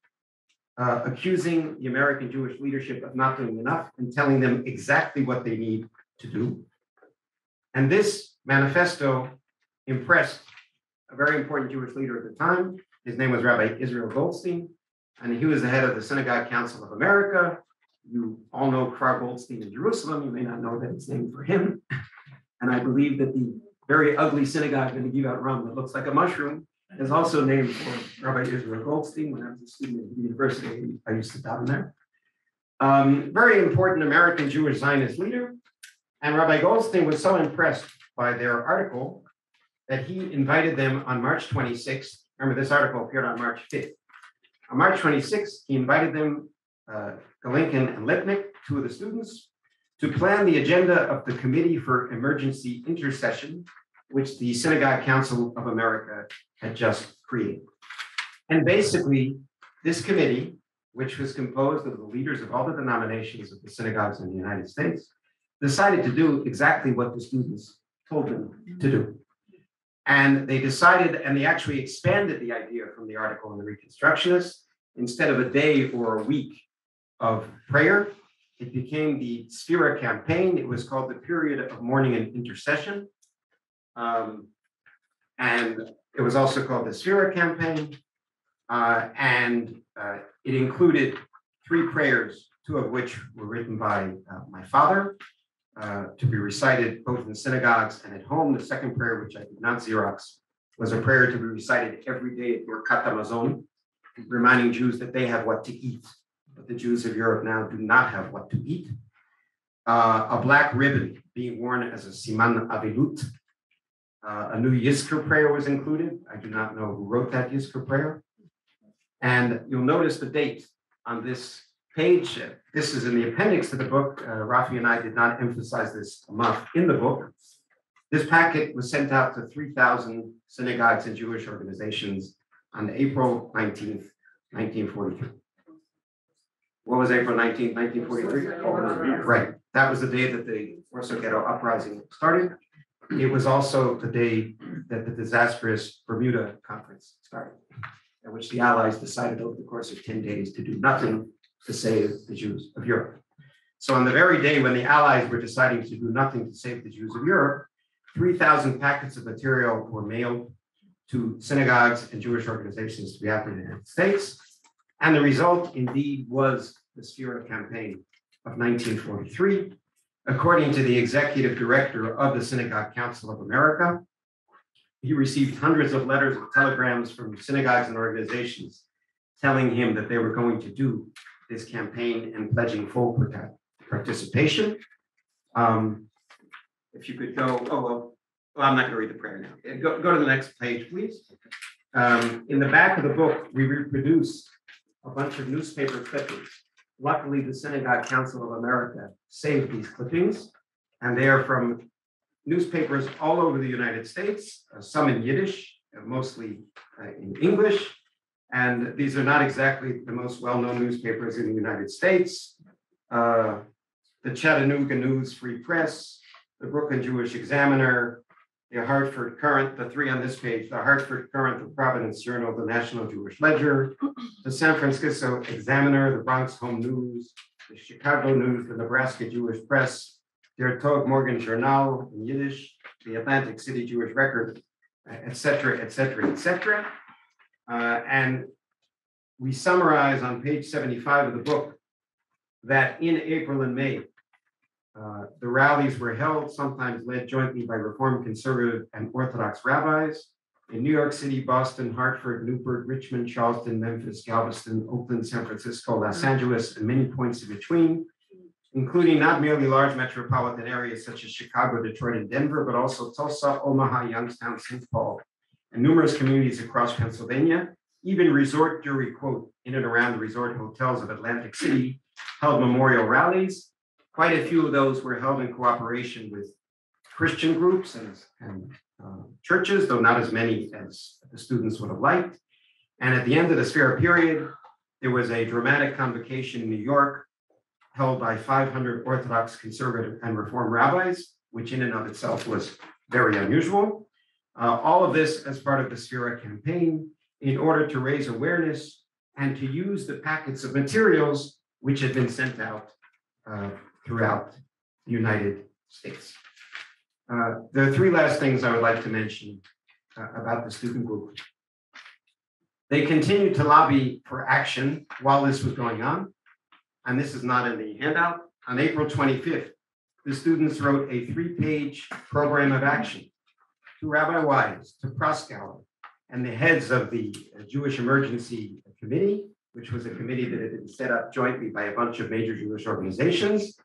accusing the American Jewish leadership of not doing enough and telling them exactly what they need to do. And this manifesto impressed a very important Jewish leader at the time. His name was Rabbi Israel Goldstein, and he was the head of the Synagogue Council of America. You all know Kfar Goldstein in Jerusalem. You may not know that it's named for him. And I believe that the very ugly synagogue in the Givat Ram that looks like a mushroom is also named for Rabbi Israel Goldstein. When I was a student at the university, I used to daven there. Very important American Jewish Zionist leader. And Rabbi Goldstein was so impressed by their article that he invited them on March 26th. Remember, this article appeared on March 5th. On March 26th, he invited them, Golinkin and Lipnick, two of the students, to plan the agenda of the Committee for Emergency Intercession, which the Synagogue Council of America had just created. And basically, this committee, which was composed of the leaders of all the denominations of the synagogues in the United States, decided to do exactly what the students told them to do. And they decided, and they actually expanded the idea from the article in the Reconstructionists. Instead of a day or a week of prayer, it became the Sphira campaign. It was called the period of mourning and intercession. And it was also called the Sphira campaign. It included 3 prayers, 2 of which were written by my father, to be recited both in synagogues and at home. The second prayer, which I did not Xerox, was a prayer to be recited every day at Birkat HaMazon, reminding Jews that they have what to eat, but the Jews of Europe now do not have what to eat. A black ribbon being worn as a Siman Avilut. A new Yizkor prayer was included. I do not know who wrote that Yizkor prayer. And you'll notice the date on this page. This is in the appendix to the book. Rafi and I did not emphasize this enough in the book. This packet was sent out to 3,000 synagogues and Jewish organizations on April 19th, 1943. What was April 19th, 1943? Right. That was the day that the Warsaw Ghetto Uprising started. It was also the day that the disastrous Bermuda Conference started, in which the Allies decided over the course of 10 days to do nothing to save the Jews of Europe. So on the very day when the Allies were deciding to do nothing to save the Jews of Europe, 3,000 packets of material were mailed to synagogues and Jewish organizations to be out in the United States. And the result indeed was the Sphira campaign of 1943. According to the executive director of the Synagogue Council of America, he received hundreds of letters and telegrams from synagogues and organizations telling him that they were going to do this campaign and pledging full participation. If you could go, I'm not going to read the prayer now. Go to the next page, please. In the back of the book, we reproduce a bunch of newspaper clippings. Luckily, the Synagogue Council of America saved these clippings, and they are from newspapers all over the United States, some in Yiddish, mostly in English. And these are not exactly the most well-known newspapers in the United States. The Chattanooga News Free Press, the Brooklyn Jewish Examiner, the Hartford Courant, the three on this page, the Hartford Courant, the Providence Journal, the National Jewish Ledger, the San Francisco Examiner, the Bronx Home News, the Chicago News, the Nebraska Jewish Press, Der Tog Morgen Journal in Yiddish, the Atlantic City Jewish Record, et cetera, et cetera, et cetera. And we summarize on page 75 of the book that in April and May, the rallies were held, sometimes led jointly by Reform, Conservative, and Orthodox rabbis in New York City, Boston, Hartford, Newport, Richmond, Charleston, Memphis, Galveston, Oakland, San Francisco, Los Angeles, and many points in between, including not merely large metropolitan areas such as Chicago, Detroit, and Denver, but also Tulsa, Omaha, Youngstown, St. Paul, and numerous communities across Pennsylvania. Even resort Jewry, quote, in and around the resort hotels of Atlantic City held memorial rallies. Quite a few of those were held in cooperation with Christian groups and churches, though not as many as the students would have liked. And at the end of the Sphera period, there was a dramatic convocation in New York held by 500 Orthodox, Conservative, and Reform rabbis, which in and of itself was very unusual. All of this as part of the Sphera campaign in order to raise awareness and to use the packets of materials which had been sent out throughout the United States. There are three last things I would like to mention about the student group. They continued to lobby for action while this was going on, and this is not in the handout. On April 25th, the students wrote a 3-page program of action to Rabbi Wise, to Proskauer, and the heads of the Jewish Emergency Committee, which was a committee that had been set up jointly by a bunch of major Jewish organizations,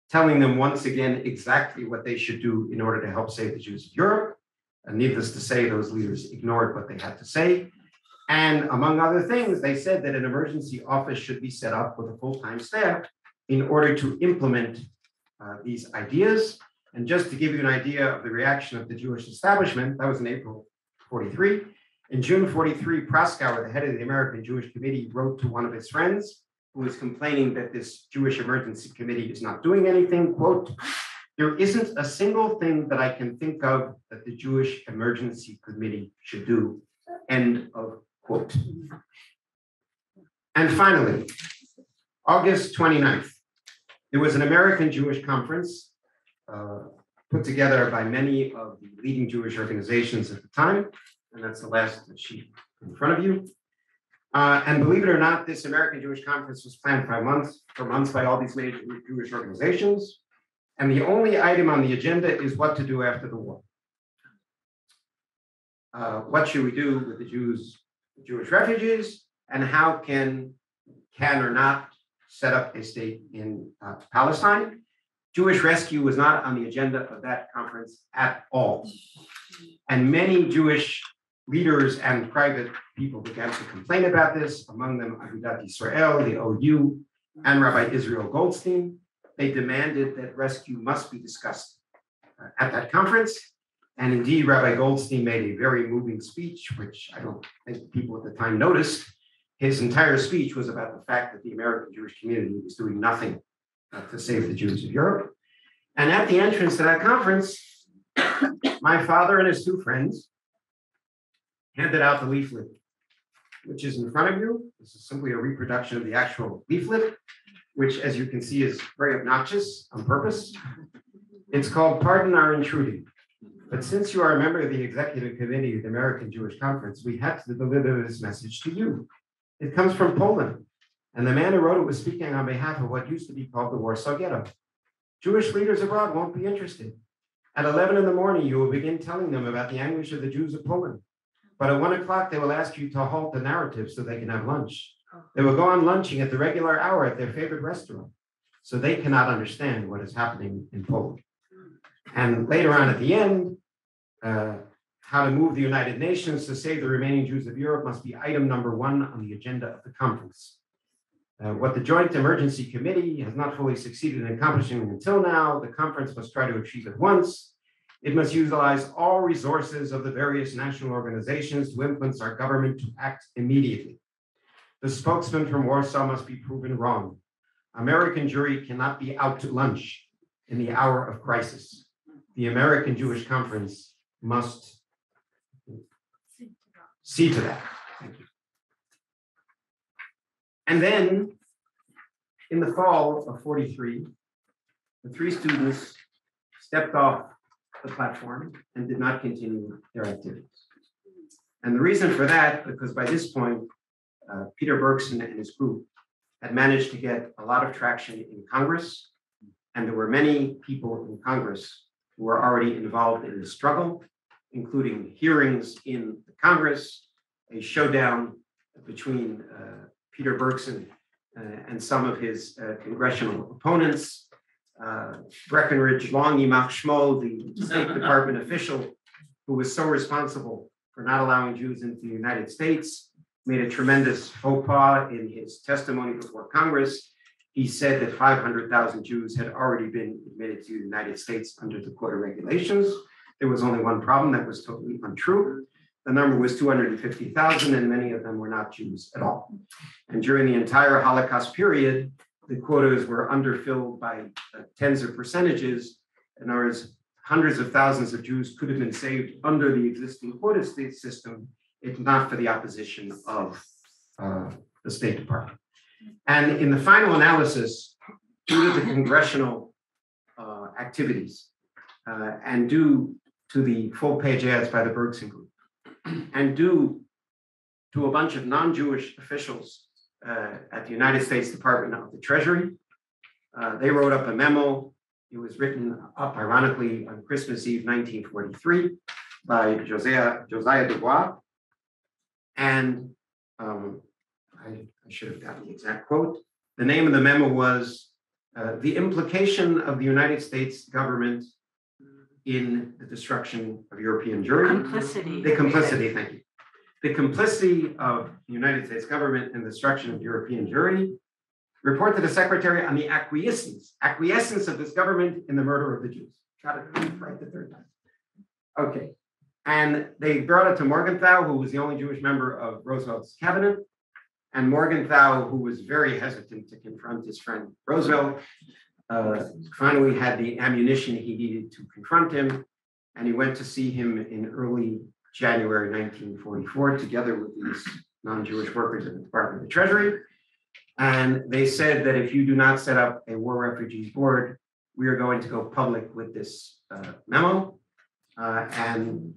telling them once again exactly what they should do in order to help save the Jews of Europe. And needless to say, those leaders ignored what they had to say. And among other things, they said that an emergency office should be set up with a full-time staff in order to implement these ideas. And just to give you an idea of the reaction of the Jewish establishment, that was in April 43. In June 43, Proskauer, the head of the American Jewish Committee, wrote to one of his friends who was complaining that this Jewish Emergency Committee is not doing anything, quote, "There isn't a single thing that I can think of that the Jewish Emergency Committee should do," end of quote. And finally, August 29th, there was an American Jewish conference put together by many of the leading Jewish organizations at the time, and that's the last sheet in front of you. And believe it or not, this American Jewish Conference was planned for months by all these major Jewish organizations. And the only item on the agenda is what to do after the war. What should we do with the Jewish refugees, and how can or not set up a state in Palestine? Jewish rescue was not on the agenda of that conference at all. And many Jewish leaders and private people began to complain about this, among them Agudat Yisrael, the OU, and Rabbi Israel Goldstein. They demanded that rescue must be discussed at that conference. And indeed, Rabbi Goldstein made a very moving speech, which I don't think people at the time noticed. His entire speech was about the fact that the American Jewish community was doing nothing to save the Jews of Europe. And at the entrance to that conference, my father and his two friends handed out the leaflet, which is in front of you. This is simply a reproduction of the actual leaflet, which, as you can see, is very obnoxious on purpose. It's called "Pardon Our Intruding. But since you are a member of the executive committee of the American Jewish Conference, we had to deliver this message to you. It comes from Poland, and the man who wrote it was speaking on behalf of what used to be called the Warsaw Ghetto. Jewish leaders abroad won't be interested. At 11 in the morning, you will begin telling them about the anguish of the Jews of Poland. But at 1 o'clock, they will ask you to halt the narrative so they can have lunch. They will go on lunching at the regular hour at their favorite restaurant, so they cannot understand what is happening in Poland. And later on at the end, how to move the United Nations to save the remaining Jews of Europe must be item number 1 on the agenda of the conference. What the Joint Emergency Committee has not fully succeeded in accomplishing until now, the conference must try to achieve at once. It must utilize all resources of the various national organizations to influence our government to act immediately. The spokesman from Warsaw must be proven wrong. American Jewry cannot be out to lunch in the hour of crisis. The American Jewish Conference must see to that. Thank you. And then in the fall of 43, the three students stepped off the platform and did not continue their activities. And the reason for that, because by this point, Peter Bergson and his group had managed to get a lot of traction in Congress, and there were many people in Congress who were already involved in the struggle, including hearings in the Congress, a showdown between Peter Bergson and some of his congressional opponents. Breckinridge Long Yimach Shmuel, the State Department official who was so responsible for not allowing Jews into the United States, made a tremendous faux pas in his testimony before Congress. He said that 500,000 Jews had already been admitted to the United States under the quota regulations. There was only one problem: that was totally untrue. The number was 250,000, and many of them were not Jews at all. And during the entire Holocaust period, the quotas were underfilled by tens of percentages. In other words, hundreds of thousands of Jews could have been saved under the existing quota state system, if not for the opposition of the State Department. And in the final analysis, due to the congressional activities and due to the full-page ads by the Bergson Group, and due to a bunch of non-Jewish officials at the United States Department of the Treasury, they wrote up a memo. It was written up, ironically, on Christmas Eve, 1943, by Josiah Dubois. And I should have gotten the exact quote. The name of the memo was The Implication of the United States Government in the Destruction of European Jewry. Complicity. The complicity, thank you. The complicity of the United States government in the destruction of European Jewry. Report to the Secretary on the acquiescence of this government in the murder of the Jews. Got it right the third time. Okay. And they brought it to Morgenthau, who was the only Jewish member of Roosevelt's cabinet. And Morgenthau, who was very hesitant to confront his friend Roosevelt, finally had the ammunition he needed to confront him. And he went to see him in early January 1944, together with these non-Jewish workers in the Department of the Treasury. And they said that if you do not set up a War Refugees Board, we are going to go public with this memo. And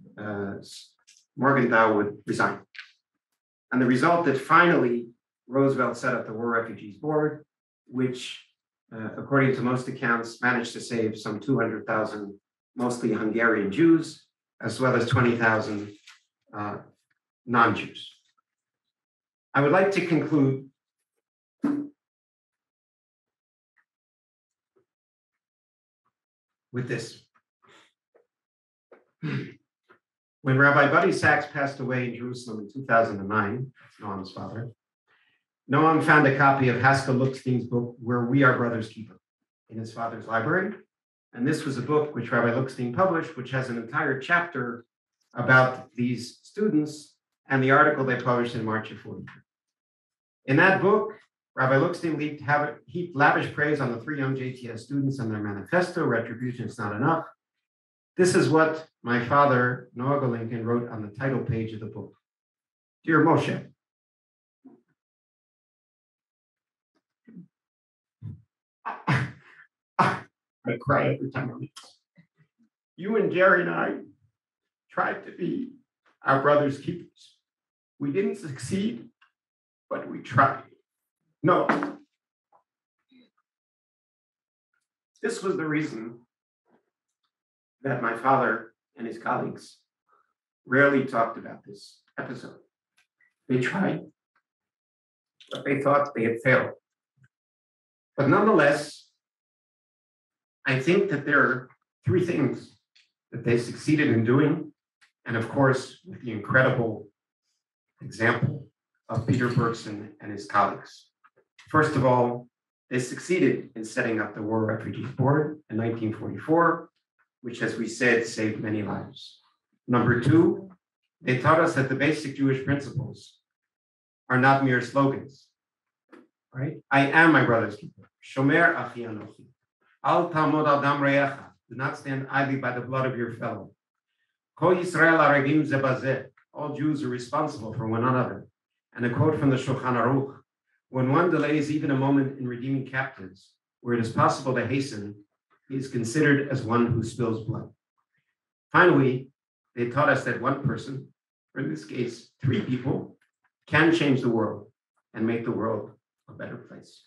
Morgenthau would resign. And the result that finally Roosevelt set up the War Refugees Board, which, according to most accounts, managed to save some 200,000, mostly Hungarian Jews, as well as 20,000 non-Jews. I would like to conclude with this. When Rabbi Buddy Sachs passed away in Jerusalem in 2009, Noam's father, Noam found a copy of Haskell Lookstein's book, Where We Are Brothers Keep It, in his father's library. And this was a book which Rabbi Lookstein published, which has an entire chapter about these students and the article they published in March of 43. In that book, Rabbi Lookstein heaped lavish praise on the three young JTS students and their manifesto, Retribution is Not Enough. This is what my father, Noah Golinkin, wrote on the title page of the book. Dear Moshe, I cry every time I read this. You and Jerry and I tried to be our brother's keepers. We didn't succeed, but we tried. No. This was the reason that my father and his colleagues rarely talked about this episode. They tried, but they thought they had failed. But nonetheless, I think that there are three things that they succeeded in doing. And of course, with the incredible example of Peter Bergson and his colleagues. First of all, they succeeded in setting up the War Refugees Board in 1944, which, as we said, saved many lives. Number two, they taught us that the basic Jewish principles are not mere slogans, right? I am my brother's keeper. Shomer achi anochi. Al tamod al dam re'echa. Do not stand idly by the blood of your fellow. Kol Yisrael arevim ze bazeh. All Jews are responsible for one another. And a quote from the Shulchan Aruch: when one delays even a moment in redeeming captives, where it is possible to hasten, he is considered as one who spills blood. Finally, they taught us that one person, or in this case, 3 people, can change the world and make the world a better place.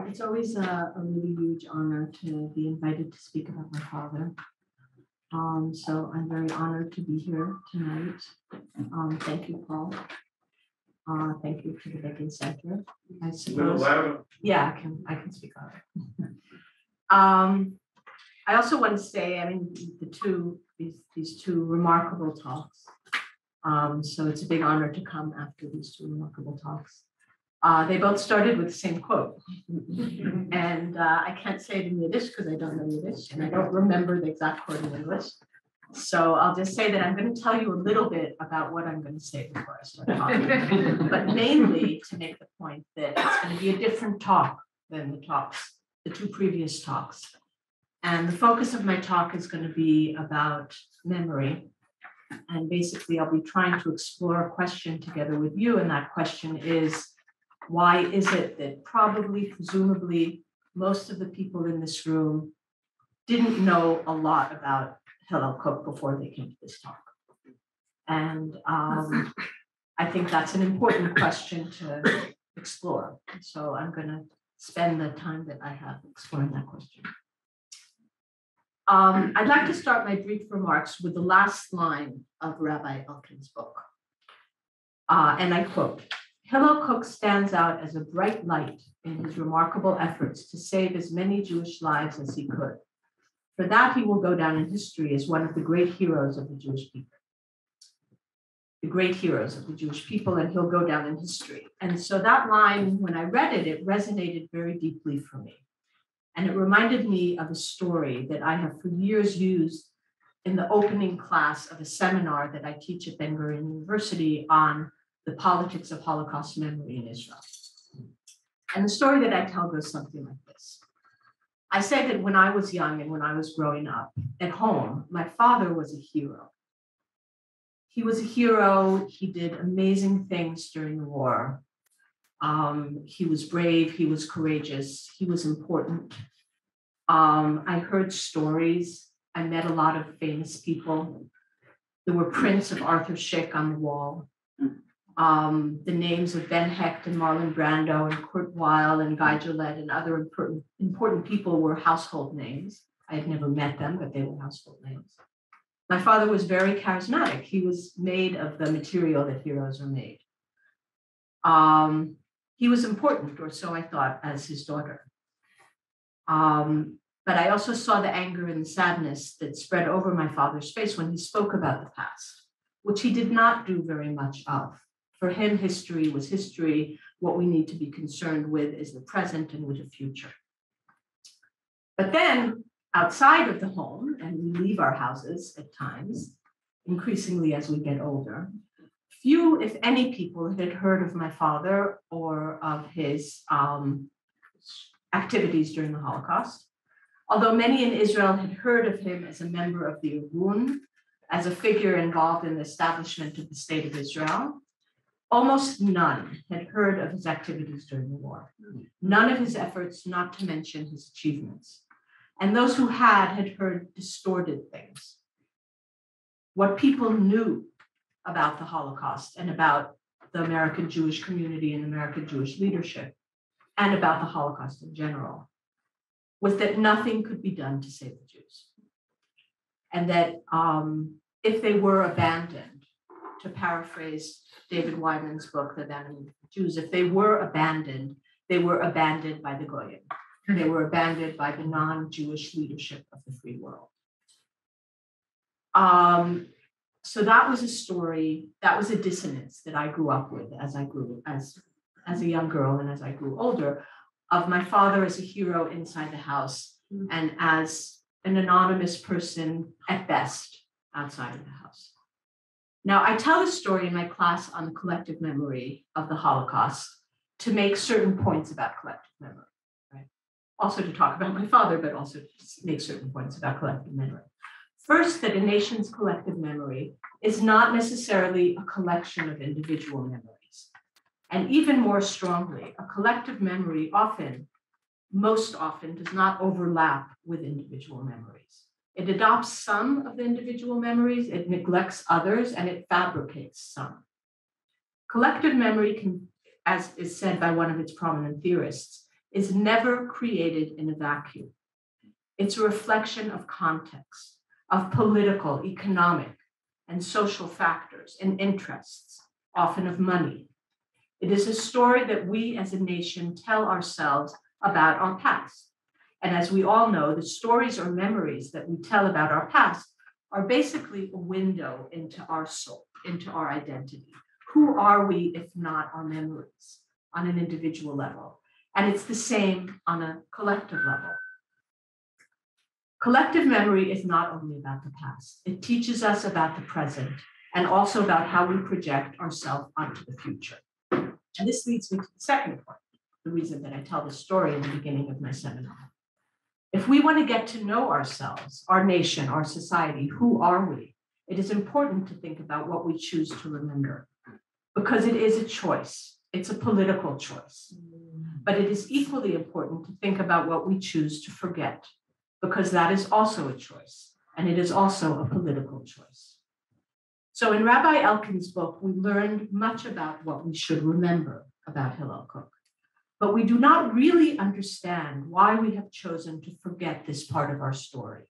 It's always a really huge honor to be invited to speak about my father. So I'm very honored to be here tonight. Thank you, Paul. Thank you to the Becky Center. I suppose. Yeah, I can speak louder. I also want to say, I mean, these two remarkable talks. So it's a big honor to come after these 2 remarkable talks. They both started with the same quote. And I can't say it in Yiddish because I don't know Yiddish and I don't remember the exact quote in English. So I'll just say that I'm going to tell you a little bit about what I'm going to say before I start talking, but mainly to make the point that it's going to be a different talk than the 2 previous talks. And the focus of my talk is going to be about memory. And basically, I'll be trying to explore a question together with you. And that question is, why is it that presumably, most of the people in this room didn't know a lot about Hillel Kook before they came to this talk? And I think that's an important question to explore. So I'm going to spend the time that I have exploring that question. I'd like to start my brief remarks with the last line of Rabbi Elkins' book. And I quote, Hillel Kook stands out as a bright light in his remarkable efforts to save as many Jewish lives as he could. For that, he will go down in history as one of the great heroes of the Jewish people. The great heroes of the Jewish people, and he'll go down in history. And so that line, when I read it, it resonated very deeply for me. And it reminded me of a story that I have for years used in the opening class of a seminar that I teach at Ben-Gurion University on the politics of Holocaust memory in Israel. And the story that I tell goes something like this. I say that when I was young and when I was growing up at home, my father was a hero. He was a hero. He did amazing things during the war. He was brave, he was courageous, he was important. I heard stories. I met a lot of famous people. There were prints of Arthur Schick on the wall. The names of Ben Hecht and Marlon Brando and Kurt Weill and Guy Gillette and other important people were household names. I had never met them, but they were household names. My father was very charismatic. He was made of the material that heroes are made. He was important, or so I thought, as his daughter. But I also saw the anger and the sadness that spread over my father's face when he spoke about the past, which he did not do very much of. For him, history was history. What we need to be concerned with is the present and with the future. But then, outside of the home, and we leave our houses at times, increasingly as we get older, few, if any, people had heard of my father or of his activities during the Holocaust. Although many in Israel had heard of him as a member of the Irgun, as a figure involved in the establishment of the State of Israel, almost none had heard of his activities during the war. None of his efforts, not to mention his achievements. And those who had heard distorted things. What people knew about the Holocaust and about the American Jewish community and American Jewish leadership, and about the Holocaust in general, was that nothing could be done to save the Jews. And that if they were abandoned, to paraphrase David Wyman's book, The Abandonment of the Jews, if they were abandoned by the Goyim. They were abandoned by the non-Jewish leadership of the free world. So that was a story, that was a dissonance that I grew up with as I grew as a young girl and as I grew older, of my father as a hero inside the house and as an anonymous person at best outside of the house. Now, I tell this story in my class on the collective memory of the Holocaust to make certain points about collective memory, right? Also to talk about my father, but also to make certain points about collective memory. First, that a nation's collective memory is not necessarily a collection of individual memories. And even more strongly, a collective memory most often does not overlap with individual memories. It adopts some of the individual memories, it neglects others, and it fabricates some. Collective memory can, as is said by one of its prominent theorists, is never created in a vacuum. It's a reflection of context, of political, economic, and social factors and interests, often of money. It is a story that we as a nation tell ourselves about our past. And as we all know, the stories or memories that we tell about our past are basically a window into our soul, into our identity. Who are we if not our memories on an individual level? And it's the same on a collective level. Collective memory is not only about the past. It teaches us about the present and also about how we project ourselves onto the future. And this leads me to the second point, the reason that I tell this story in the beginning of my seminar. If we want to get to know ourselves, our nation, our society, who are we? It is important to think about what we choose to remember, because it is a choice. It's a political choice. But it is equally important to think about what we choose to forget, because that is also a choice, and it is also a political choice. So in Rabbi Elkins' book, we learned much about what we should remember about Hillel Kook. But we do not really understand why we have chosen to forget this part of our story.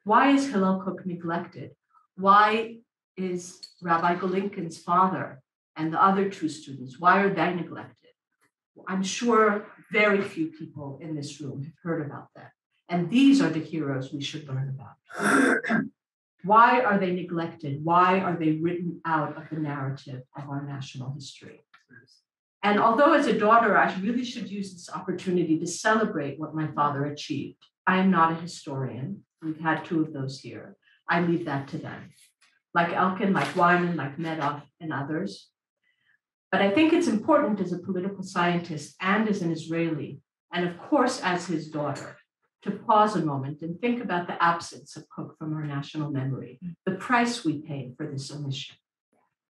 Why is Hillel Kook neglected? Why is Rabbi Golinkin's father and the other two students, why are they neglected? I'm sure very few people in this room have heard about that. And these are the heroes we should learn about. Why are they neglected? Why are they written out of the narrative of our national history? And although as a daughter, I really should use this opportunity to celebrate what my father achieved, I am not a historian. We've had two of those here. I leave that to them, like Elkin, like Wyman, like Medoff, and others. But I think it's important as a political scientist and as an Israeli, and of course as his daughter, to pause a moment and think about the absence of Kook from our national memory, the price we pay for this omission.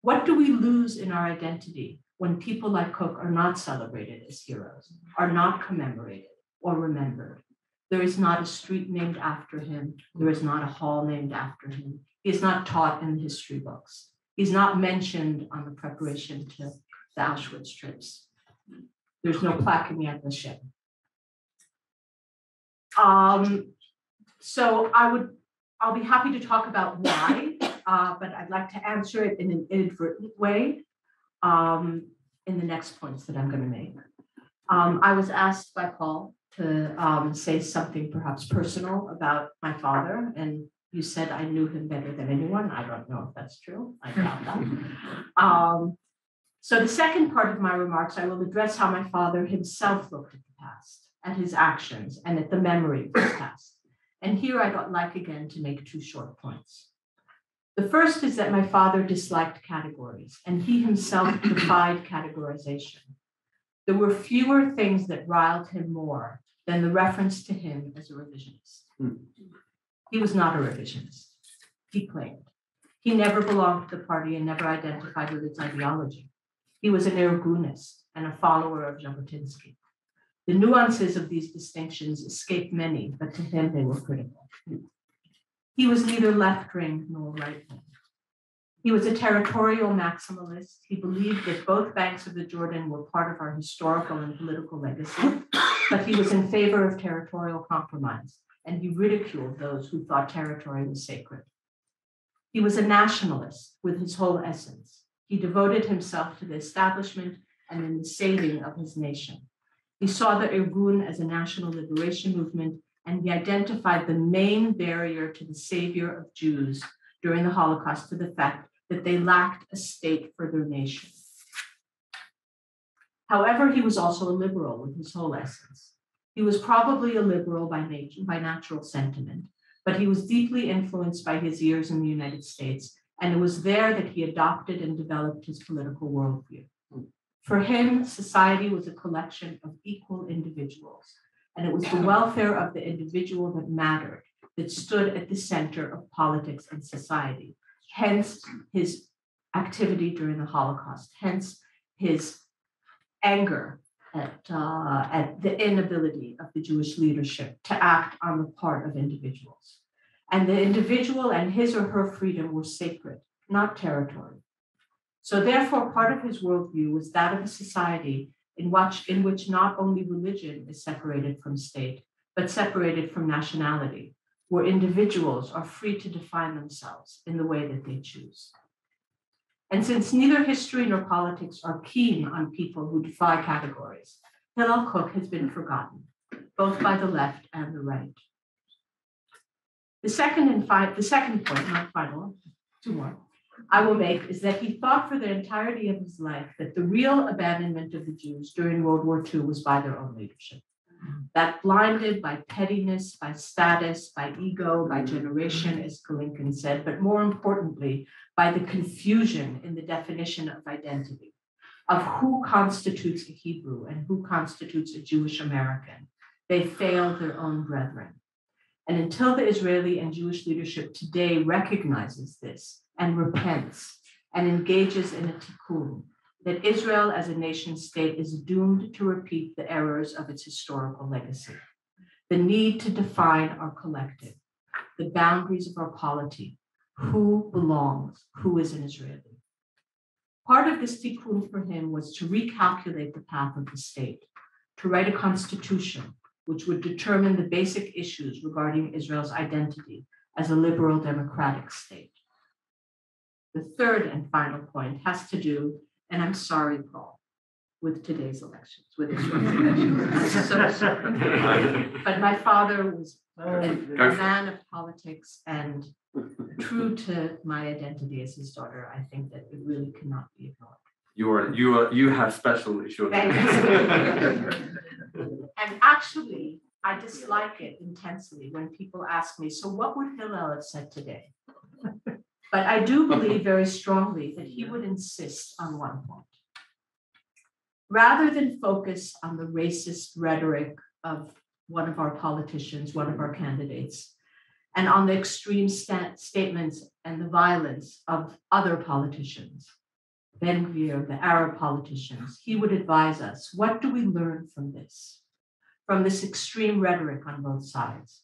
What do we lose in our identity when people like Kook are not celebrated as heroes, are not commemorated or remembered? There is not a street named after him. There is not a hall named after him. He is not taught in the history books. He's not mentioned on the preparation to the Auschwitz trips. There's no plaque in Yad Vashem. So I'll be happy to talk about why, but I'd like to answer it in an inadvertent way in the next points that I'm going to make. I was asked by Paul to say something perhaps personal about my father, and you said I knew him better than anyone. I don't know if that's true. I doubt that. So the second part of my remarks, I will address how my father himself looked at the past, at his actions, and at the memory of his past. And here I'd like again to make two short points. The first is that my father disliked categories, and he himself defied categorization. There were fewer things that riled him more than the reference to him as a revisionist. He was not a revisionist, he claimed. He never belonged to the party and never identified with its ideology. He was an Irgunist and a follower of Jabotinsky. The nuances of these distinctions escaped many, but to him they were critical. He was neither left-wing nor right-wing. He was a territorial maximalist. He believed that both banks of the Jordan were part of our historical and political legacy, but he was in favor of territorial compromise, and he ridiculed those who thought territory was sacred. He was a nationalist with his whole essence. He devoted himself to the establishment and in the saving of his nation. He saw the Irgun as a national liberation movement, and he identified the main barrier to the savior of Jews during the Holocaust to the fact that they lacked a state for their nation. However, he was also a liberal with his whole essence. He was probably a liberal by nature, by natural sentiment, but he was deeply influenced by his years in the United States, and it was there that he adopted and developed his political worldview. For him, society was a collection of equal individuals, and it was the welfare of the individual that mattered, that stood at the center of politics and society. Hence his activity during the Holocaust, hence his anger at the inability of the Jewish leadership to act on the part of individuals. And the individual and his or her freedom were sacred, not territory. So therefore, part of his worldview was that of a society in which not only religion is separated from state, but separated from nationality, where individuals are free to define themselves in the way that they choose. And since neither history nor politics are keen on people who defy categories, Hillel Kook has been forgotten, both by the left and the right. The second point, not final, two more, I will make is that he thought for the entirety of his life that the real abandonment of the Jews during World War II was by their own leadership. That blinded by pettiness, by status, by ego, by generation, as Golinkin said, but more importantly, by the confusion in the definition of identity, of who constitutes a Hebrew and who constitutes a Jewish American. They failed their own brethren. And until the Israeli and Jewish leadership today recognizes this and repents and engages in a tikkun, that Israel as a nation state is doomed to repeat the errors of its historical legacy. The need to define our collective, the boundaries of our polity, who belongs, who is an Israeli. Part of this tikkun for him was to recalculate the path of the state, to write a constitution which would determine the basic issues regarding Israel's identity as a liberal democratic state. The third and final point has to do, and I'm sorry, Paul, with today's elections, with Israel's elections. I'm so sorry. But my father was a man of politics, and true to my identity as his daughter, I think that it really cannot be ignored. You have special issues. And actually, I dislike it intensely when people ask me, so what would Hillel have said today? But I do believe very strongly that he would insist on one point. Rather than focus on the racist rhetoric of one of our politicians, one of our candidates, and on the extreme statements and the violence of other politicians, Ben-Gurion, the Arab politicians, he would advise us, what do we learn from this extreme rhetoric on both sides?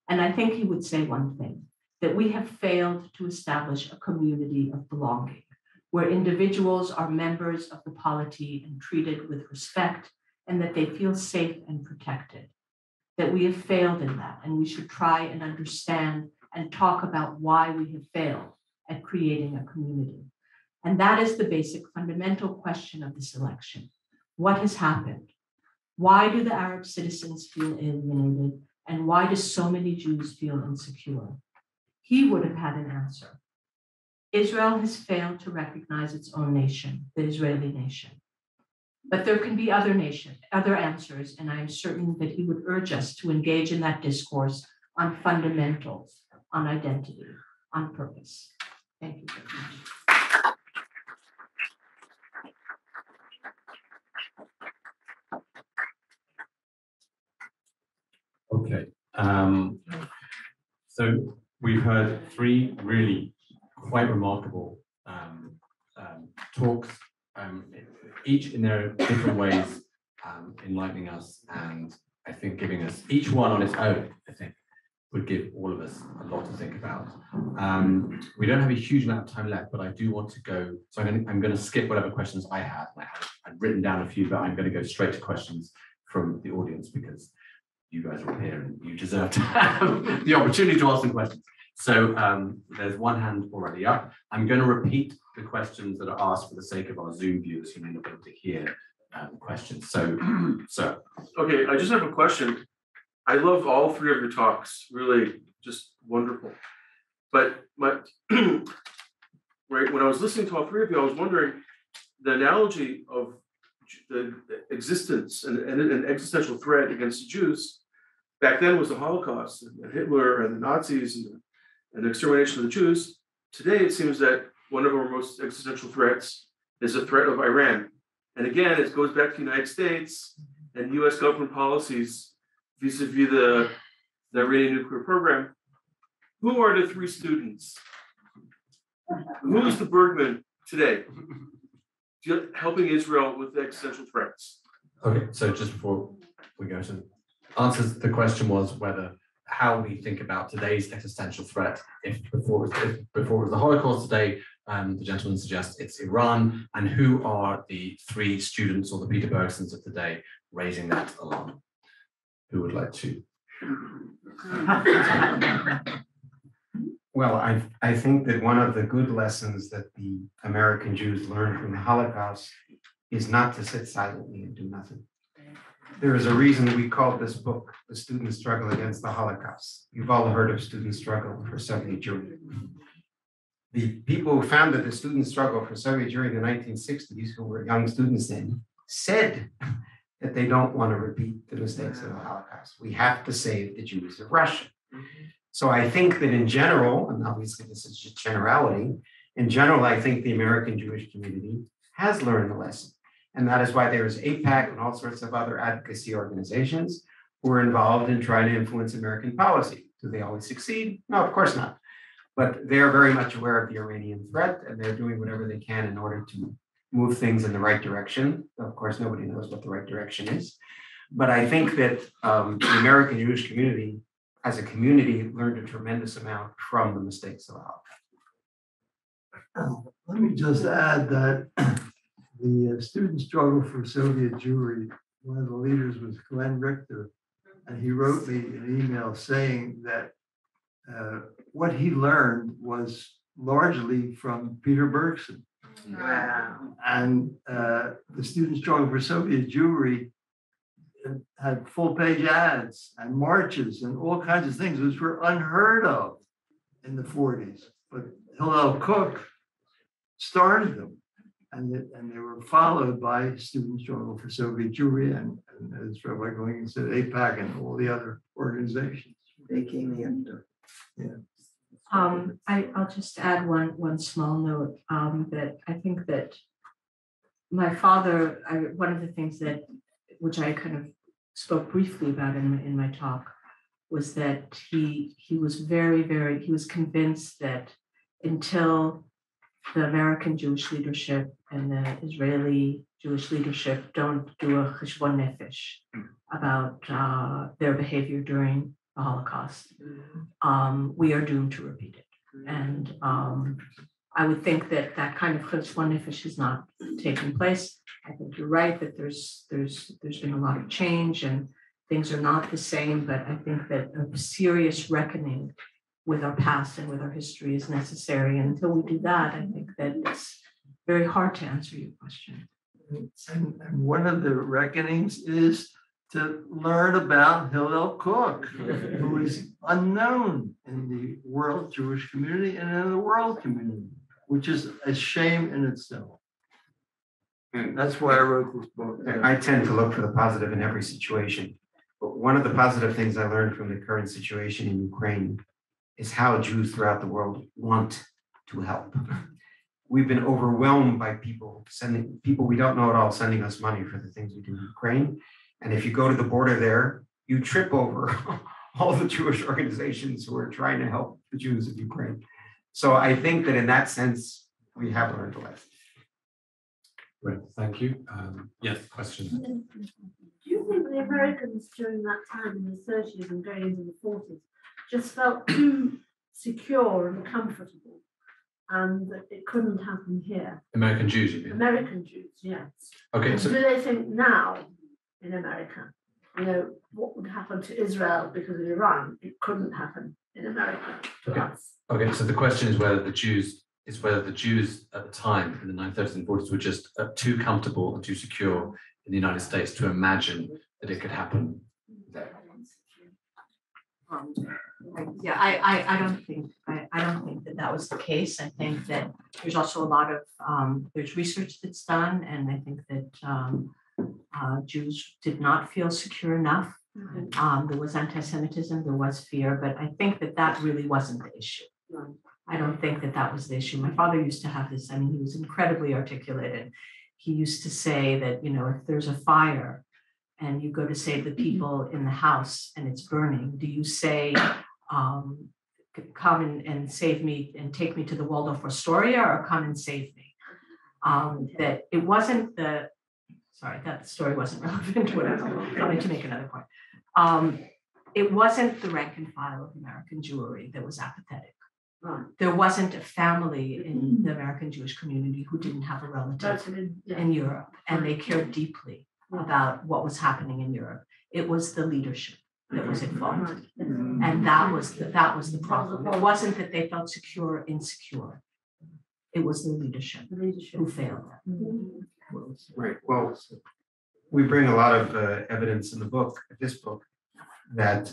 And I think he would say one thing, that we have failed to establish a community of belonging, where individuals are members of the polity and treated with respect, and that they feel safe and protected. That we have failed in that, and we should try and understand and talk about why we have failed at creating a community. And that is the basic fundamental question of this election. What has happened? Why do the Arab citizens feel alienated? And why do so many Jews feel insecure? He would have had an answer. Israel has failed to recognize its own nation, the Israeli nation. But there can be other answers, and I am certain that he would urge us to engage in that discourse on fundamentals, on identity, on purpose. Thank you very much. Okay. So we've heard three really quite remarkable talks, each in their different ways, enlightening us, and I think giving us each one on its own, I think, would give all of us a lot to think about. We don't have a huge amount of time left, but I do want to go, so I'm going to skip whatever questions I had. I'd written down a few, but I'm going to go straight to questions from the audience because you guys are here and you deserve to have the opportunity to ask some questions. So there's one hand already up. I'm going to repeat the questions that are asked for the sake of our Zoom viewers who may not be able to hear the questions. So, okay, I just have a question. I love all three of your talks, really just wonderful. But right, when I was listening to all three of you, I was wondering the analogy of the existence and an existential threat against the Jews back then was the Holocaust and Hitler and the Nazis and the extermination of the Jews. Today, it seems that one of our most existential threats is the threat of Iran. And again, it goes back to the United States and US government policies vis-a-vis the Iranian nuclear program. Who are the three students? Who is the Bergman today? Helping Israel with the existential threats. okay, so just before we go to answers, the question was how we think about today's existential threat. If before it was the Holocaust today, the gentleman suggests it's Iran, and who are the three students or the Peter Bergsons of today raising that alarm? Who would like to? Well, I think that one of the good lessons that the American Jews learned from the Holocaust is not to sit silently and do nothing. There is a reason we called this book The Student Struggle Against the Holocaust. You've all heard of student struggle for Soviet Jewry. The people who founded the student struggle for Soviet Jewry in the 1960s, who were young students then, said that they don't want to repeat the mistakes of the Holocaust. We have to save the Jews of Russia. So I think that in general, and obviously this is just generality, in general, I think the American Jewish community has learned the lesson. And that is why there is AIPAC and all sorts of other advocacy organizations who are involved in trying to influence American policy. Do they always succeed? No, of course not. But they're very much aware of the Iranian threat, and they're doing whatever they can in order to move things in the right direction. Of course, nobody knows what the right direction is. But I think that the American Jewish community, as a community, learned a tremendous amount from the mistakes of the Holocaust. Let me just add that the student struggle for Soviet Jewry, one of the leaders was Glenn Richter, and he wrote me an email saying that what he learned was largely from Peter Bergson. Wow. And the student struggle for Soviet Jewry had full-page ads and marches and all kinds of things which were unheard of in the 40s. But Hillel Kook started them, and they were followed by student struggle for Soviet Jewry and as Rabbi Golinkin said, AIPAC and all the other organizations. They came in. Yeah. I'll just add one small note that I think that my father, one of the things which I kind of spoke briefly about in my talk was that he was he was convinced that until the American Jewish leadership and the Israeli Jewish leadership don't do a cheshbon nefesh about their behavior during the Holocaust, we are doomed to repeat it. And I would think that kind of cheshbon nefesh has not taken place. I think you're right that there's been a lot of change and things are not the same, but I think that a serious reckoning with our past and with our history is necessary. And until we do that, I think that it's very hard to answer your question. And one of the reckonings is to learn about Hillel Kook, who is unknown in the world Jewish community and in the world community, which is a shame in itself. And that's why I wrote this book. I tend to look for the positive in every situation. But one of the positive things I learned from the current situation in Ukraine is how Jews throughout the world want to help. We've been overwhelmed by people we don't know at all sending us money for the things we do in Ukraine. And if you go to the border there, you trip over all the Jewish organizations who are trying to help the Jews of Ukraine. So I think that in that sense, we have learned a lesson. Great, thank you. Yes, question. Do you think the Americans during that time in the 30s and going into the 40s just felt too secure and comfortable, and that it couldn't happen here. American Jews, you mean? American Jews, yes. Okay, And so do they think now in America, what would happen to Israel because of Iran? It couldn't happen in America to us. okay, so the question is whether the Jews at the time in the 1930s and 40s were just too comfortable and too secure in the United States to imagine that it could happen there. Yeah, I don't think that was the case. I think that there's also a lot of there's research that's done, and I think that Jews did not feel secure enough. There was anti-Semitism, there was fear, but I think that really wasn't the issue. I don't think that was the issue. My father used to have this. I mean, he was incredibly articulated. He used to say that if there's a fire and you go to save the people in the house and it's burning, do you say, come and save me and take me to the Waldorf Astoria, or come and save me? That it wasn't that story wasn't relevant, whatever. I'm going to make another point. It wasn't the rank and file of American Jewry that was apathetic. There wasn't a family in the American Jewish community who didn't have a relative in Europe, and they cared deeply about what was happening in Europe. It was the leadership that was at fault, and that was the problem. It wasn't that they felt secure or insecure. It was the leadership who failed. Right. Well, we bring a lot of evidence in this book, that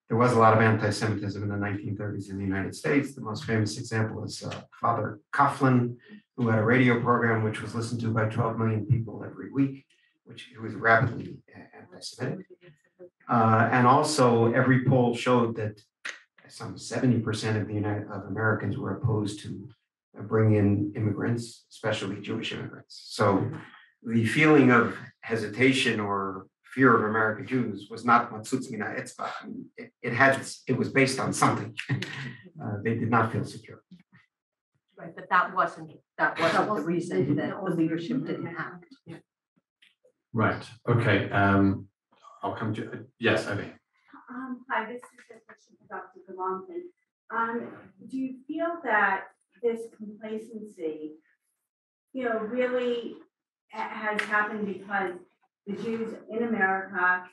there was a lot of anti-Semitism in the 1930s in the United States. The most famous example is Father Coughlin, who had a radio program which was listened to by 12 million people every week, which was rapidly anti-Semitic. And also, every poll showed that some 70% of Americans were opposed to bring in immigrants, especially Jewish immigrants. So the feeling of hesitation or fear of American Jews was not matzutz mina etzba. It was based on something. They did not feel secure. Right, but that wasn't the reason that the leadership didn't act. Yeah. Right. Okay. I'll come to yes, Abby. Hi, this is a question for Dr. Golinkin. Do you feel that this complacency, really has happened because the Jews in America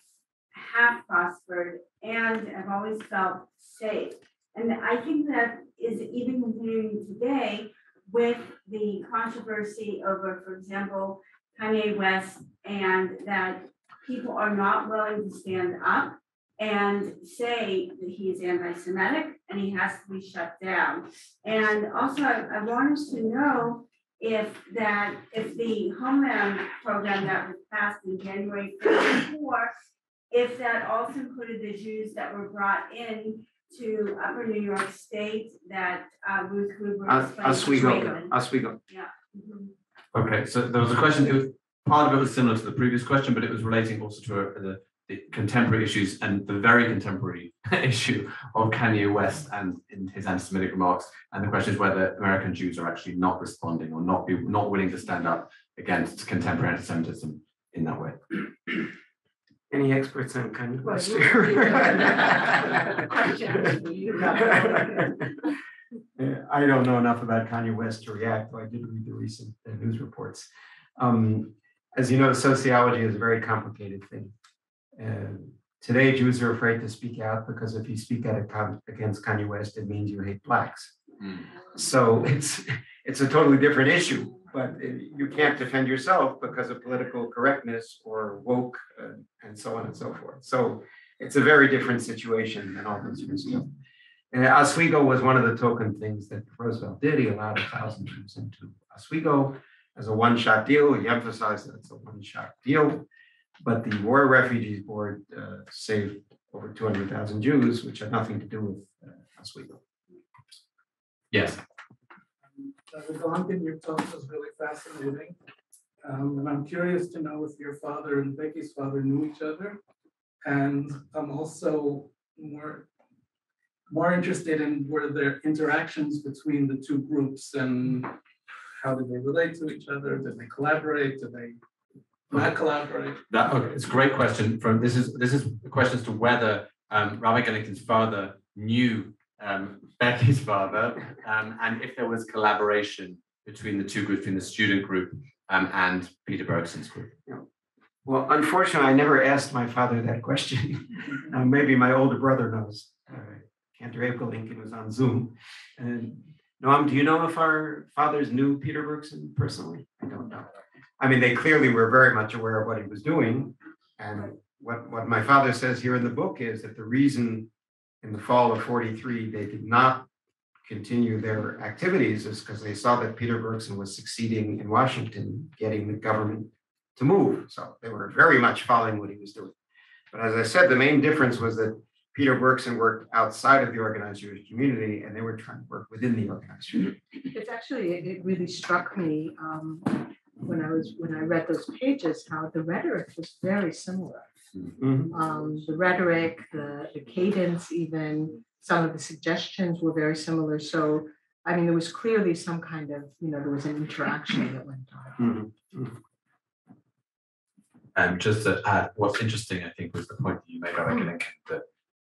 have prospered and have always felt safe? And I think that is even continuing today with the controversy over, for example, Kanye West, and that people are not willing to stand up and say that he is anti-Semitic and he has to be shut down. And also, I wanted to know if the Homeland program that was passed in January 2004, if that also included the Jews that were brought in to Upper New York State that Ruth Gruber explained. Oswego. Yeah. Okay, so there was a question. Part of it was similar to the previous question, but it was relating also to the contemporary issues and the very contemporary issue of Kanye West and in his anti-Semitic remarks. And the question is whether American Jews are actually not responding or not willing to stand up against contemporary anti-Semitism in that way. Any experts on Kanye West? I don't know enough about Kanye West to react, though I did read the recent news reports. As you know, sociology is a very complicated thing. Today, Jews are afraid to speak out because if you speak out against Kanye West, it means you hate blacks. So it's a totally different issue, but you can't defend yourself because of political correctness or woke and so on and so forth. So it's a very different situation than all those years ago. Oswego was one of the token things that Roosevelt did. He allowed 1,000 Jews into Oswego as a one-shot deal. He emphasized that it's a one-shot deal, but the War Refugees Board saved over 200,000 Jews, which had nothing to do with Oswego. Yes. Dr. Golinkin, your talk was really fascinating. And I'm curious to know if your father and Becky's father knew each other. And I'm also more interested in were there interactions between the two groups and how did they relate to each other? Did they collaborate? Did they not collaborate? It's a great question. This is a question as to whether Rabbi Golinkin's father knew Becky's father, and if there was collaboration between the two groups, between the student group and Peter Bergson's group. Well, unfortunately, I never asked my father that question. Maybe my older brother knows. Cantor Golinkin was on Zoom. And Noam, do you know if our fathers knew Peter Bergson personally? I don't know. I mean, they clearly were very much aware of what he was doing. And what my father says here in the book is that the reason in the fall of 43 they did not continue their activities is because they saw that Peter Bergson was succeeding in Washington, getting the government to move. So they were very much following what he was doing. But as I said, the main difference was that Peter Bergson worked outside of the organized Jewish community, and they were trying to work within the organized Jewish community. It's actually, it really struck me when I read those pages, how the rhetoric was very similar. The rhetoric, the cadence, even some of the suggestions were very similar. So, I mean, there was clearly some kind of, there was an interaction that went on. Just to add, what's interesting, I think, was the point that you made, Rabbi Golinkin, that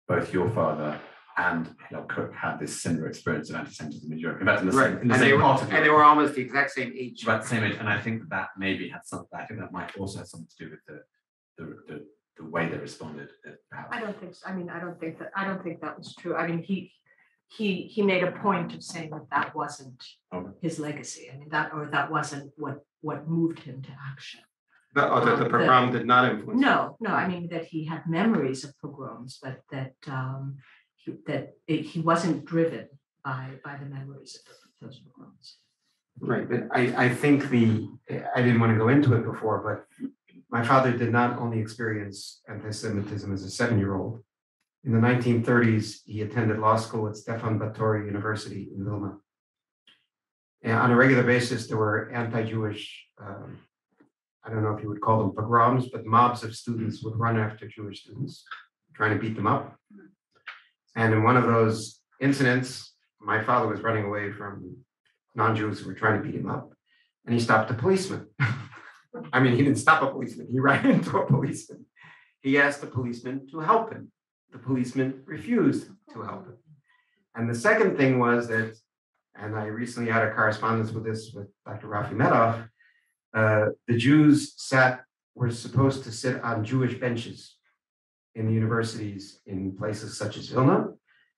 both your father and Hillel Kook had this similar experience of anti-Semitism in Europe. In fact, in the same part of Europe. And they were almost the exact same age. About the same age, and I think that maybe had something. I think that might also have something to do with the way they responded. I don't think so. I mean, I don't think that was true. I mean, he made a point of saying that wasn't his legacy. I mean, that wasn't what moved him to action. The pogrom did not influence. No. I mean that he had memories of pogroms, but that he wasn't driven by the memories of those pogroms. Right, but I think I didn't want to go into it before, but my father did not only experience anti-Semitism as a 7-year-old. In the 1930s, he attended law school at Stefan Batory University in Vilna. And on a regular basis, there were anti-Jewish. I don't know if you would call them pogroms, but mobs of students would run after Jewish students, trying to beat them up. And in one of those incidents, my father was running away from non-Jews who were trying to beat him up, and he stopped a policeman. I mean, he didn't stop a policeman, he ran into a policeman. He asked the policeman to help him. The policeman refused to help him. And the second thing was that, and I recently had a correspondence with Dr. Rafi Medoff, the Jews were supposed to sit on Jewish benches in the universities in places such as Vilna,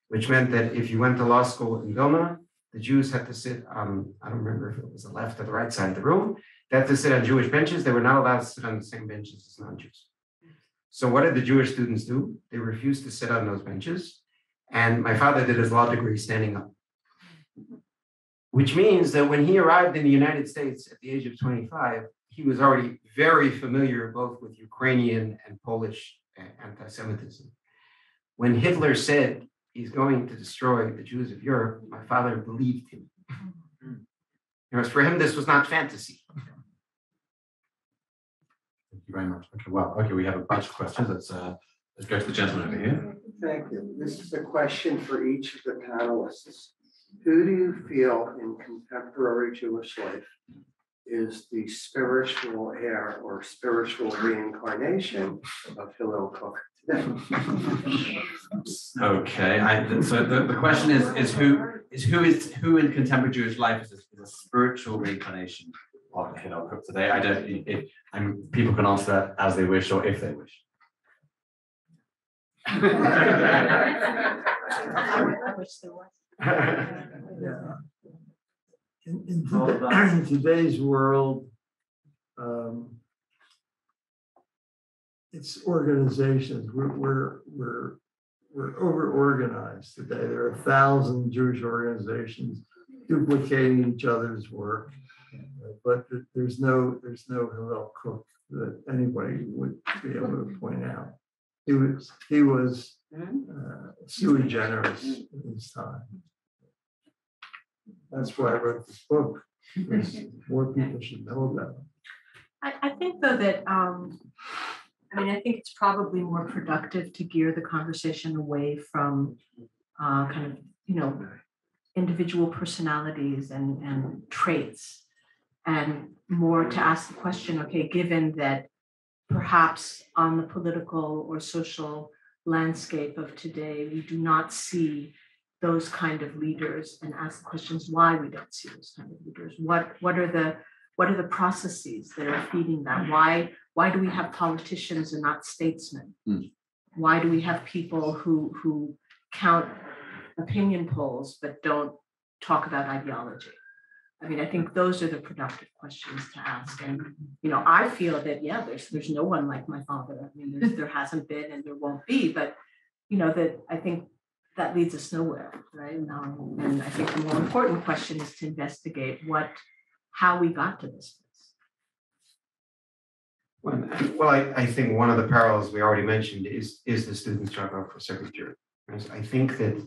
which meant that if you went to law school in Vilna, the Jews had to sit on, I don't remember if it was the left or the right side of the room, they had to sit on Jewish benches. They were not allowed to sit on the same benches as non-Jews. So what did the Jewish students do? They refused to sit on those benches. And my father did his law degree standing up, which means that when he arrived in the United States at the age of 25, he was already very familiar both with Ukrainian and Polish anti-Semitism. When Hitler said he's going to destroy the Jews of Europe, my father believed him. Because for him, this was not fantasy. Thank you very much. Okay, we have a bunch of questions. Let's go to the gentleman over here. Thank you. This is a question for each of the panelists. Who do you feel in contemporary Jewish life is the spiritual heir or spiritual reincarnation of Hillel Kook today? Okay, so the question is who in contemporary Jewish life is a spiritual reincarnation of Hillel Kook today? People can answer that as they wish or if they wish. I wish there was. Yeah. In today's world, it's organizations. We're over-organized today. There are 1,000 Jewish organizations duplicating each other's work, but there's no Hillel Kook that anybody would be able to point out. He was sui generis in his time. That's why I wrote this book, because more people should know about it. I think though that I think it's probably more productive to gear the conversation away from individual personalities and traits, and more to ask the question, okay, given that perhaps on the political or social landscape of today, we do not see those kind of leaders and ask the questions why we don't see those kind of leaders. What are the processes that are feeding that? Why do we have politicians and not statesmen? Why do we have people who count opinion polls but don't talk about ideology? I mean, I think those are the productive questions to ask. And, I feel that, there's no one like my father. I mean, there hasn't been and there won't be, but, that I think that leads us nowhere, right? And I think the more important question is to investigate how we got to this place. Well, I think one of the parallels we already mentioned is the student struggle for secretary. I think that,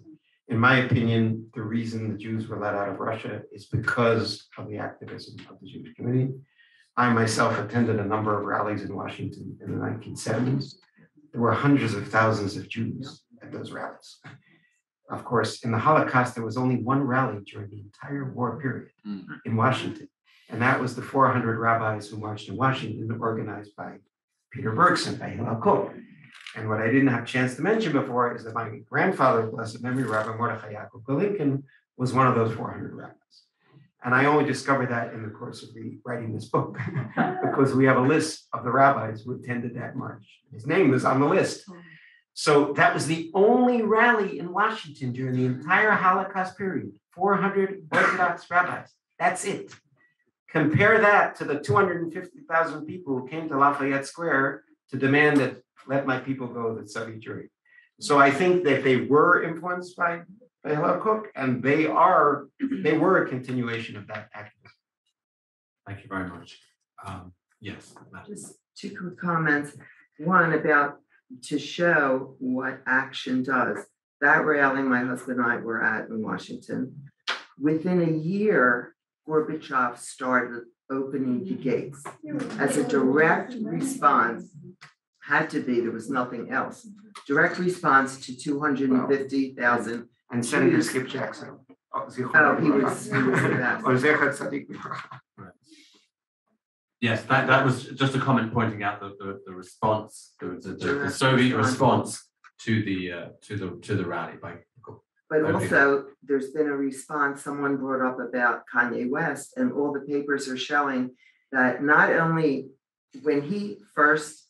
in my opinion, the reason the Jews were let out of Russia is because of the activism of the Jewish community. I myself attended a number of rallies in Washington in the 1970s. There were hundreds of thousands of Jews at those rallies. Of course, in the Holocaust, there was only one rally during the entire war period in Washington. And that was the 400 rabbis who marched in Washington, organized by Peter Bergson, by Hillel Kook. And what I didn't have a chance to mention before is that my grandfather, blessed memory, Rabbi Golinkin, was one of those 400 rabbis. And I only discovered that in the course of writing this book, because we have a list of the rabbis who attended that march. His name was on the list. So that was the only rally in Washington during the entire Holocaust period, 400 Orthodox rabbis. That's it. Compare that to the 250,000 people who came to Lafayette Square to demand that let my people go to the Soviet Union. So I think that they were influenced by Hillel Kook, and they were a continuation of that activism. Thank you very much. Yes. Just two quick comments. One about to show what action does. That rally my husband and I were at in Washington. Within a year, Gorbachev started opening the gates as a direct response. Had to be, there was nothing else. Direct response to 250,000. And Senator Skip Jackson. He was Yes, that was just a comment pointing out the response, the Soviet response to the rally by. But also, there's been a response. Someone brought up about Kanye West, and all the papers are showing that not only when he first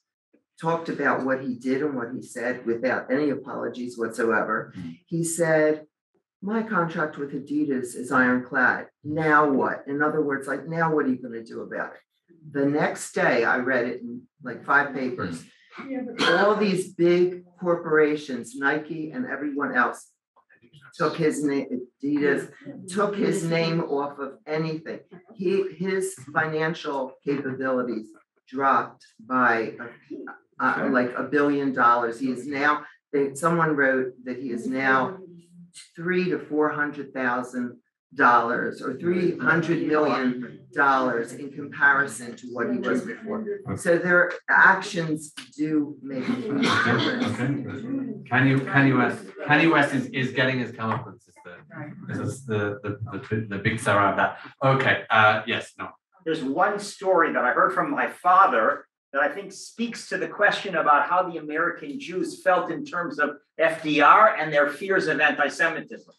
talked about what he did and what he said without any apologies whatsoever, he said, my contract with Adidas is ironclad. Now what? In other words, like, now what are you going to do about it? The next day, I read it in like 5 papers. All these big corporations, Nike and everyone else, took his name, Adidas, took his name off of anything. His financial capabilities dropped by like $1 billion. He is now, someone wrote that he is now $300,000 to $400,000 or $300 million in comparison to what he was before. So their actions do make a huge difference. Kanye West is getting his comeuppance. This is the big sarah of that. Okay. Yes. No. There's one story that I heard from my father that I think speaks to the question about how the American Jews felt in terms of FDR and their fears of anti-Semitism.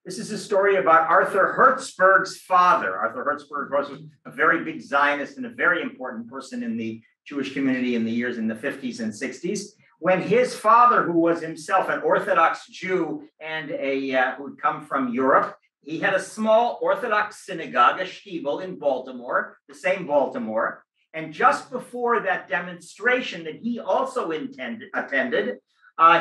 This is a story about Arthur Hertzberg's father. Arthur Hertzberg was a very big Zionist and a very important person in the Jewish community in the 50s and 60s. When his father, who was himself an Orthodox Jew and who'd come from Europe, he had a small Orthodox synagogue, a shtiebel in Baltimore, the same Baltimore. And just before that demonstration that he also attended,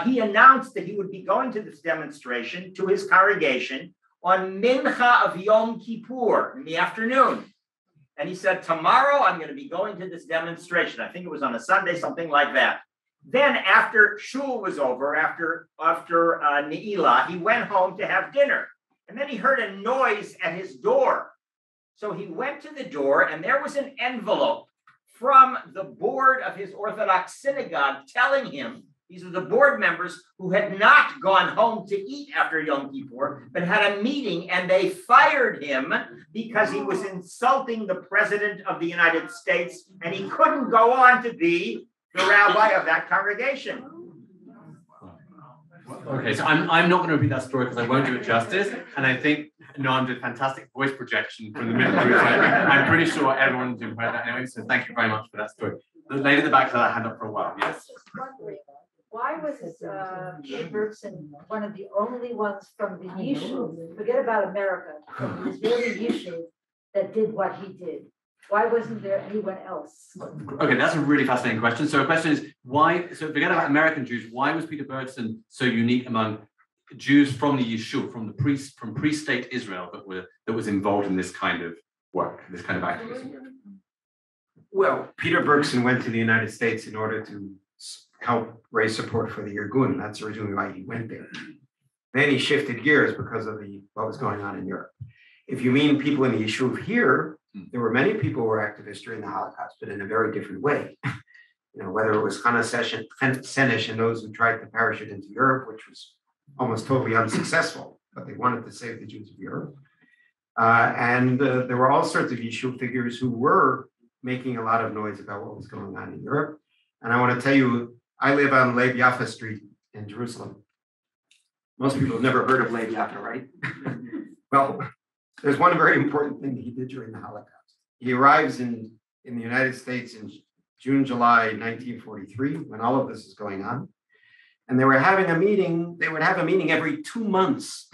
he announced that he would be going to this demonstration to his congregation on Mincha of Yom Kippur in the afternoon. And he said, tomorrow I'm going to be going to this demonstration. I think it was on a Sunday, something like that. Then after shul was over, after Ne'ilah, he went home to have dinner. And then he heard a noise at his door. So he went to the door and there was an envelope from the board of his Orthodox synagogue telling him, these are the board members who had not gone home to eat after Yom Kippur, but had a meeting, and they fired him because he was insulting the president of the United States, and he couldn't go on to be the rabbi of that congregation. Okay, so I'm not going to repeat that story because I won't do it justice. And I think Noam did fantastic voice projection from the middle group. I'm pretty sure everyone's doing that anyway. So thank you very much for that story. The lady at the back had her hand up for a while. Yes. Why was Peter Bergson one of the only ones from the Yishuv, forget about America, from the Israeli Yishuv that did what he did? Why wasn't there anyone else? Okay, that's a really fascinating question. So the question is why, so forget about American Jews, why was Peter Bergson so unique among Jews from the Yishuv, from pre-state Israel that was involved in this kind of work, this kind of activism? Well, Peter Bergson went to the United States in order to help raise support for the Irgun. That's originally why he went there. Then he shifted gears because of what was going on in Europe. If you mean people in the Yishuv here, there were many people who were activists during the Holocaust, but in a very different way. Whether it was Chana Senesh and those who tried to parachute into Europe, which was almost totally unsuccessful, but they wanted to save the Jews of Europe. And there were all sorts of Yishuv figures who were making a lot of noise about what was going on in Europe. And I want to tell you, I live on Leib Yaffa Street in Jerusalem. Most people have never heard of Leib Yaffa, right? Well, there's one very important thing that he did during the Holocaust. He arrives in the United States in June, July 1943, when all of this is going on. And they were having a meeting, they would have a meeting every 2 months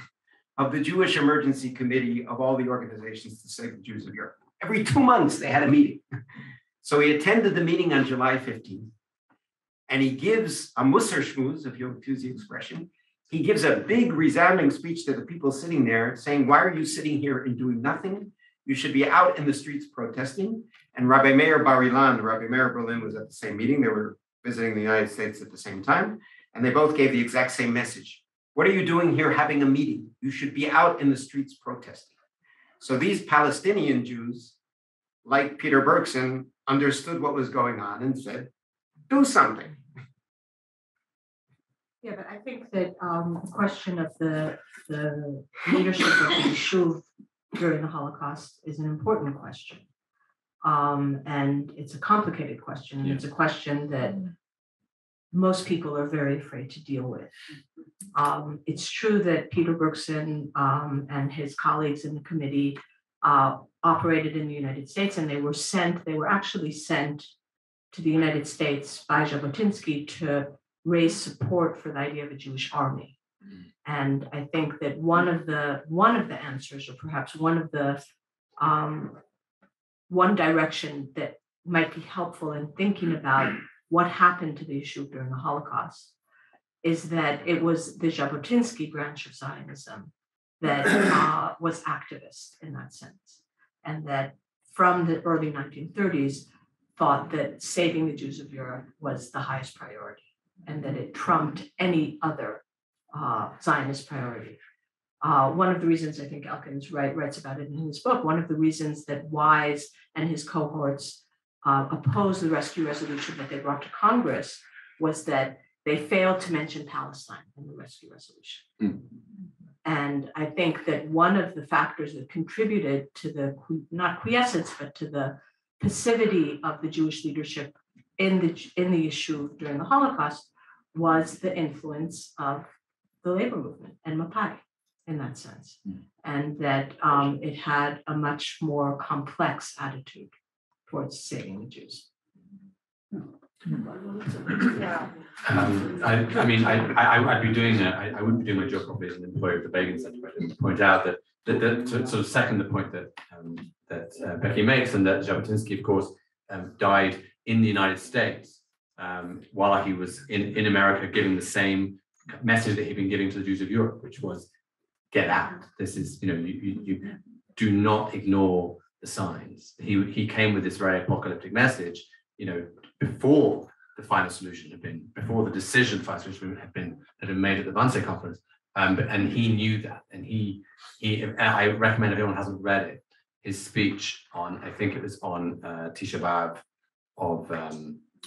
of the Jewish Emergency Committee of all the organizations to save the Jews of Europe. Every 2 months they had a meeting. So he attended the meeting on July 15th, and he gives a Musser Schmooze, if you'll use the expression. He gives a big resounding speech to the people sitting there saying, why are you sitting here and doing nothing? You should be out in the streets protesting. And Rabbi Meir Bar-Ilan, Rabbi Meir Berlin was at the same meeting. They were visiting the United States at the same time. And they both gave the exact same message. What are you doing here having a meeting? You should be out in the streets protesting. So these Palestinian Jews, like Peter Bergson, understood what was going on and said, do something. Yeah, but I think that the question of the leadership of the Yishuv during the Holocaust is an important question. And it's a complicated question. Yeah. It's a question that most people are very afraid to deal with. It's true that Peter Bergson and his colleagues in the committee operated in the United States, and they were actually sent to the United States by Jabotinsky to raise support for the idea of a Jewish army. And I think that one of the answers, or perhaps one direction that might be helpful in thinking about what happened to the Yishuv during the Holocaust, is that it was the Jabotinsky branch of Zionism that was activist in that sense, and that from the early 1930s thought that saving the Jews of Europe was the highest priority, and that it trumped any other Zionist priority. One of the reasons I think Elkins writes about it in his book, one of the reasons that Wise and his cohorts opposed the rescue resolution that they brought to Congress was that they failed to mention Palestine in the rescue resolution. Mm. And I think that one of the factors that contributed to the, not quiescence, but to the passivity of the Jewish leadership in the Yishuv during the Holocaust was the influence of the labor movement and Mapai in that sense. Mm. And that it had a much more complex attitude towards saving the Jews. Yeah. I'd be doing I wouldn't be doing my job properly as an employee of the Begin Center, but I didn't point out that to sort of second the point that Becky makes, and that Jabotinsky, of course, died in the United States while he was in America, giving the same message that he'd been giving to the Jews of Europe, which was get out. This is, you do not ignore the signs. He came with this very apocalyptic message, before the final solution had been, before the decision final solution had been made at the Wannsee conference, and he knew that, and I recommend if anyone hasn't read it, his speech on, I think it was on Tisha B'Av of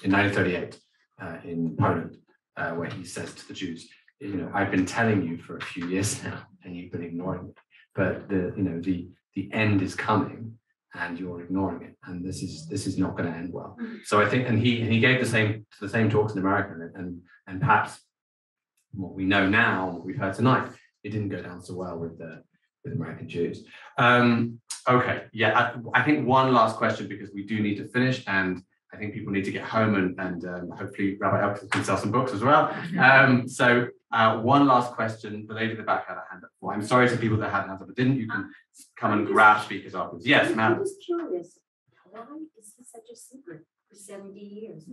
in 1938 in Poland, where he says to the Jews, I've been telling you for a few years now, and you've been ignoring me, but the end is coming, and you're ignoring it, and this is not going to end well. So I think, and he gave the same talks in America, and perhaps what we know now, what we've heard tonight, it didn't go down so well with American Jews. Okay, yeah, I think one last question, because we do need to finish, and I think people need to get home and hopefully Rabbi Elkins can sell some books as well. So one last question. The lady at the back had a hand up. Well, I'm sorry to people that had hands up but didn't. You can come and grab speakers afterwards. Yes, ma'am. I'm just curious, why is this such a secret for 70 years?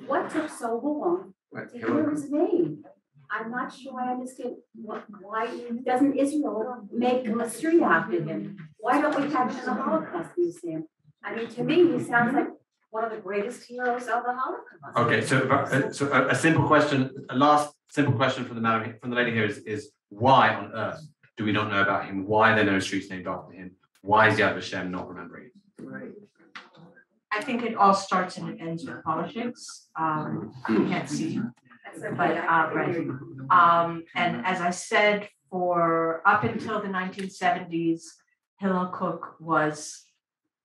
What took so long to hear his name? I'm not sure I understand why doesn't Israel make a street after him? Why don't we have him in the Holocaust Museum? I mean, to me, he sounds like one of the greatest heroes of the Holocaust. Okay, so a simple question, a last simple question from the lady here is why on earth do we not know about him? Why are there no streets named after him? Why is Yad Vashem not remembering it? Right. I think it all starts and it ends with politics. You can't see, but right. And as I said, for up until the 1970s, Hillel Kook was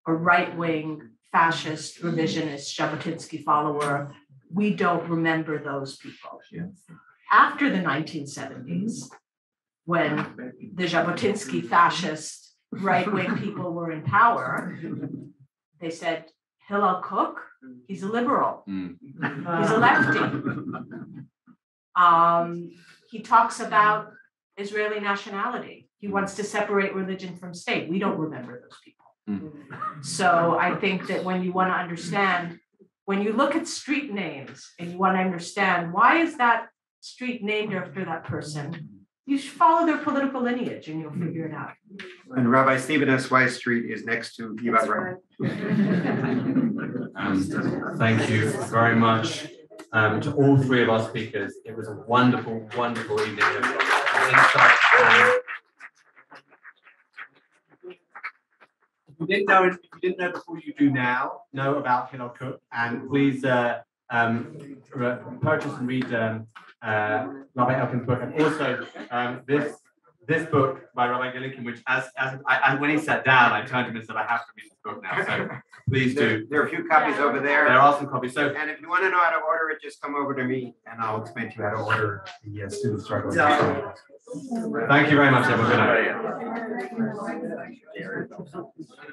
a right-wing fascist, revisionist, Jabotinsky follower. We don't remember those people. After the 1970s, when the Jabotinsky fascist right-wing people were in power, they said, Hillel Kook, he's a liberal. He's a lefty. He talks about Israeli nationality. He wants to separate religion from state. We don't remember those people. So I think that when you want to understand, when you look at street names and you want to understand why is that street named after that person, you should follow their political lineage and you'll figure it out. And Rabbi Stephen S. Weiss Street is next to Yibad. Thank you very much to all three of our speakers. It was a wonderful, wonderful evening of insight. If you didn't know before, you do now know about Hillel Kook, and please purchase and read Rabbi Elkins' book, and also this book by Rabbi Golinkin, which when he sat down, I turned to him and said, I have to read this book now. So please do. There are a few copies over there. There are some copies. So, and if you want to know how to order it, just come over to me and I'll explain to you how to order the student struggle. Thank you very much, everyone. Good night.